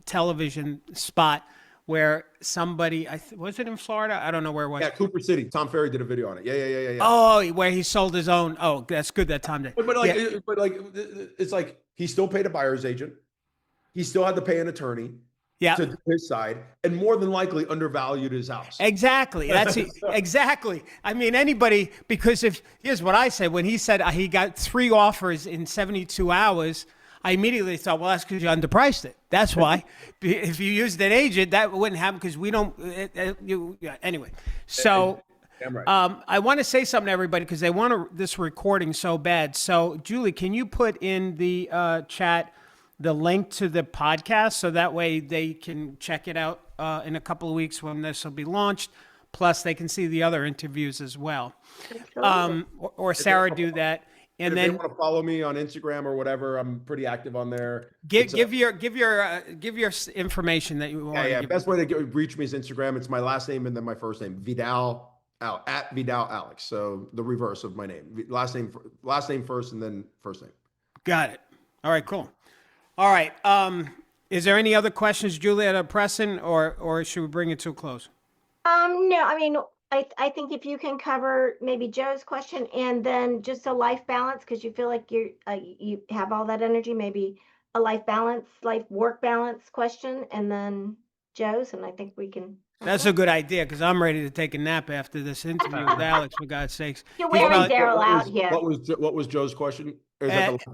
television spot where somebody, was it in Florida? I don't know where it was. Yeah, Cooper City. Tom Ferry did a video on it. Yeah. Oh, where he sold his own. Oh, that's good that Tom did. But it's like he still paid a buyer's agent. He still had to pay an attorney. Yeah. To his side, and more than likely undervalued his house. Exactly. That's exactly. I mean, anybody, because here's what I said, when he said he got 3 offers in 72 hours, I immediately thought, well, that's because you underpriced it. That's why. If you used an agent, that wouldn't happen because we don't, anyway. So right. I want to say something to everybody because they want this recording so bad. So Julie, can you put in the chat the link to the podcast so that way they can check it out in a couple of weeks when this will be launched. Plus they can see the other interviews as well. Or Sarah do that. And then if they want to follow me on Instagram or whatever, I'm pretty active on there. Give your information that you want. Yeah. Best way to reach me is Instagram. It's my last name and then my first name, Vidal at Vidal Alex. So the reverse of my name, last name first and then first name. Got it. All right, cool. All right. Is there any other questions, Julia, that are pressing, or should we bring it to a close? No, I mean, I think if you can cover maybe Joe's question and then just a life balance, because you feel like you have all that energy, maybe a life work balance question, and then Joe's, and I think we can. That's a good idea because I'm ready to take a nap after this interview with Alex. For God's sakes, you're wearing Darryl out here. What was Joe's question?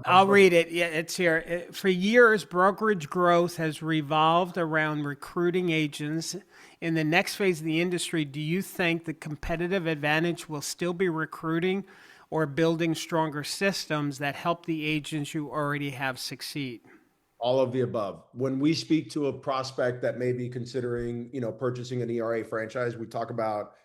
I'll read it. Yeah, it's here. For years, brokerage growth has revolved around recruiting agents. In the next phase of the industry, do you think the competitive advantage will still be recruiting or building stronger systems that help the agents you already have succeed? All of the above. When we speak to a prospect that may be considering, purchasing an ERA franchise, we talk about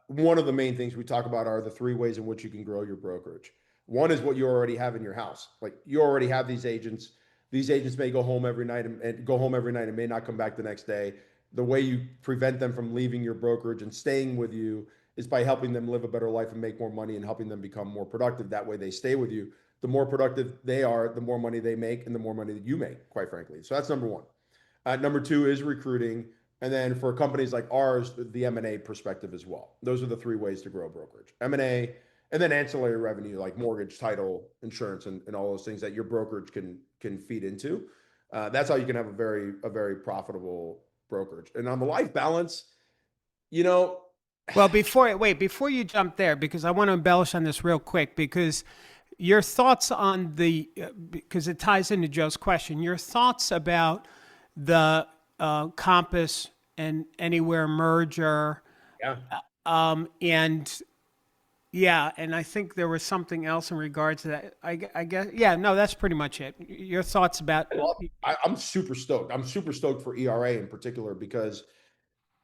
one of the main things we talk about are the 3 ways in which you can grow your brokerage. One is what you already have in your house. Like you already have these agents. These agents may go home every night and may not come back the next day. The way you prevent them from leaving your brokerage and staying with you is by helping them live a better life and make more money and helping them become more productive. That way they stay with you. The more productive they are, the more money they make and the more money that you make, quite frankly. So that's number 1. Number 2 is recruiting. And then for companies like ours, the M&A perspective as well. Those are the 3 ways to grow brokerage. M&A, and then ancillary revenue like mortgage, title, insurance, and all those things that your brokerage can feed into. That's how you can have a very profitable brokerage. And on the life balance, Well, before you jump there, because I want to embellish on this real quick, because your thoughts on because it ties into Joe's question, your thoughts about the Compass and Anywhere merger. Yeah. And I think there was something else in regards to that. I guess, no, that's pretty much it. Your thoughts about. Well, I'm super stoked. I'm super stoked for ERA in particular because,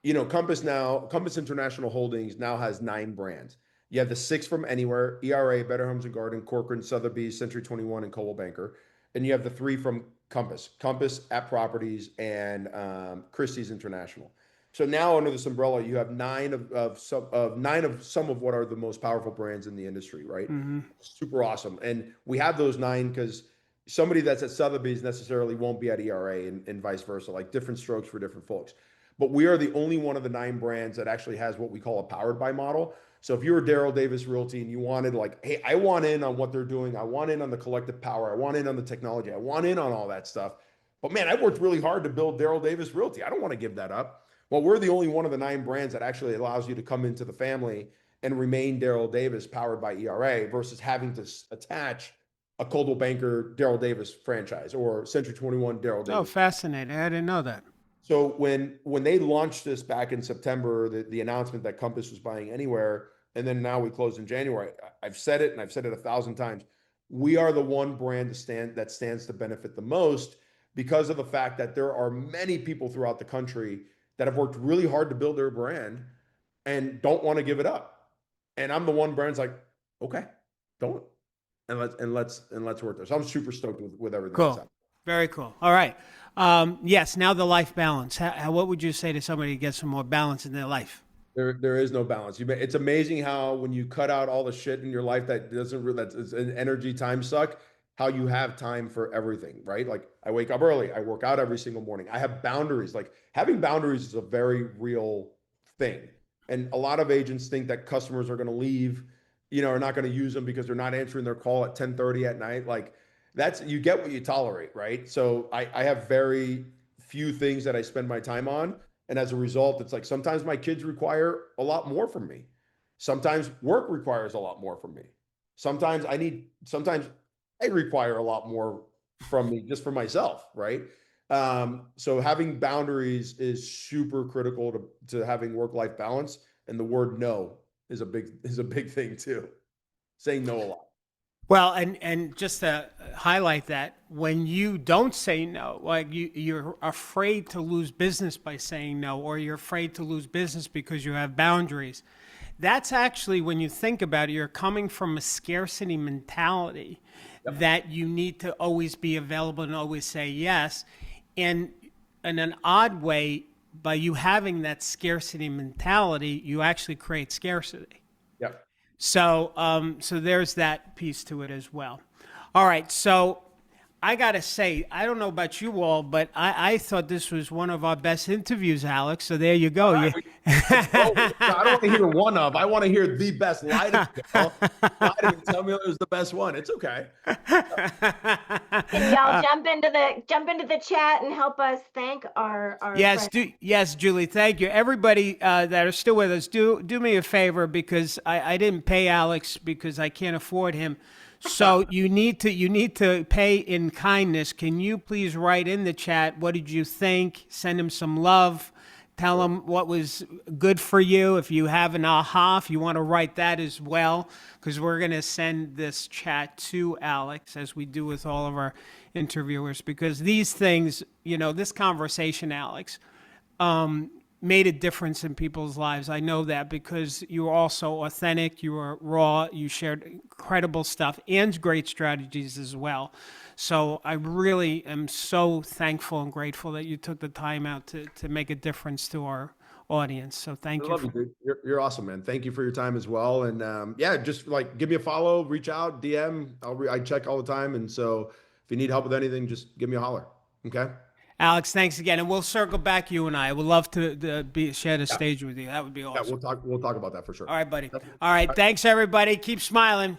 Compass International Holdings now has 9 brands. You have the 6 from Anywhere, ERA, Better Homes and Garden, Corcoran, Sotheby's, Century 21, and Coldwell Banker. And you have the 3 from Compass at Properties and Christie's International. So now under this umbrella, you have 9 of some of what are the most powerful brands in the industry, right? Mm-hmm. Super awesome. And we have those 9 because somebody that's at Sotheby's necessarily won't be at ERA and vice versa, like different strokes for different folks. But we are the only one of the 9 brands that actually has what we call a powered by model. So if you were Darryl Davis Realty and you wanted hey, I want in on what they're doing. I want in on the collective power. I want in on the technology. I want in on all that stuff. But man, I worked really hard to build Darryl Davis Realty. I don't want to give that up. Well, we're the only one of the 9 brands that actually allows you to come into the family and remain Darryl Davis powered by ERA versus having to attach a Coldwell Banker Darryl Davis franchise or Century 21 Darryl Davis. Oh, fascinating. I didn't know that. So when they launched this back in September, the announcement that Compass was buying Anywhere, and then now we closed in January, I've said it and I've said it 1,000 times. we are the one brand that stands to benefit the most because of the fact that there are many people throughout the country that have worked really hard to build their brand and don't want to give it up. And I'm the one brand's like, okay, don't. And let's work there. So I'm super stoked with everything. Cool. Very cool. All right. Yes. Now the life balance. What would you say to somebody to get some more balance in their life? There is no balance. It's amazing how when you cut out all the shit in your life that's an energy time suck, how you have time for everything, right? Like I wake up early, I work out every single morning. I have boundaries. Like having boundaries is a very real thing. And a lot of agents think that customers are going to leave, are not going to use them because they're not answering their call at 10:30 at night. Like you get what you tolerate, right? So I have very few things that I spend my time on. And as a result, it's like sometimes my kids require a lot more from me. Sometimes work requires a lot more from me. Sometimes I require a lot more from me just for myself, right? So having boundaries is super critical to having work-life balance. And the word no is a big thing too. Saying no a lot. Well, and just to highlight that, when you don't say no, like you're afraid to lose business by saying no, or you're afraid to lose business because you have boundaries, that's actually, when you think about it, you're coming from a scarcity mentality. Yep. That you need to always be available and always say yes. And in an odd way, by you having that scarcity mentality, you actually create scarcity. Yep. So there's that piece to it as well. All right. So I got to say, I don't know about you all, but I thought this was one of our best interviews, Alex. So there you go. Right. I don't want to hear one of. I want to hear the best. Lie to me. Lie to me. Tell me it was the best one. It's okay. Can y'all jump into the chat and help us thank our yes, yes, Julie. Thank you. Everybody that are still with us, do me a favor, because I didn't pay Alex because I can't afford him. So you need to pay in kindness. Can you please write in the chat, what did you think? Send him some love. Tell him what was good for you. If you have an aha, if you want to write that as well, because we're going to send this chat to Alex, as we do with all of our interviewers, because these things, this conversation, Alex, made a difference in people's lives. I know that because you were also authentic, you were raw, you shared incredible stuff and great strategies as well. So I really am so thankful and grateful that you took the time out to make a difference to our audience. So thank you. I love you, dude. You're awesome, man. Thank you for your time as well. And just like give me a follow, reach out, DM. I check all the time. And so if you need help with anything, just give me a holler. Okay. Alex, thanks again, and we'll circle back. You and I would love to share the stage with you. That would be awesome. Yeah, we'll talk about that for sure. All right, buddy. All right, thanks everybody. Keep smiling.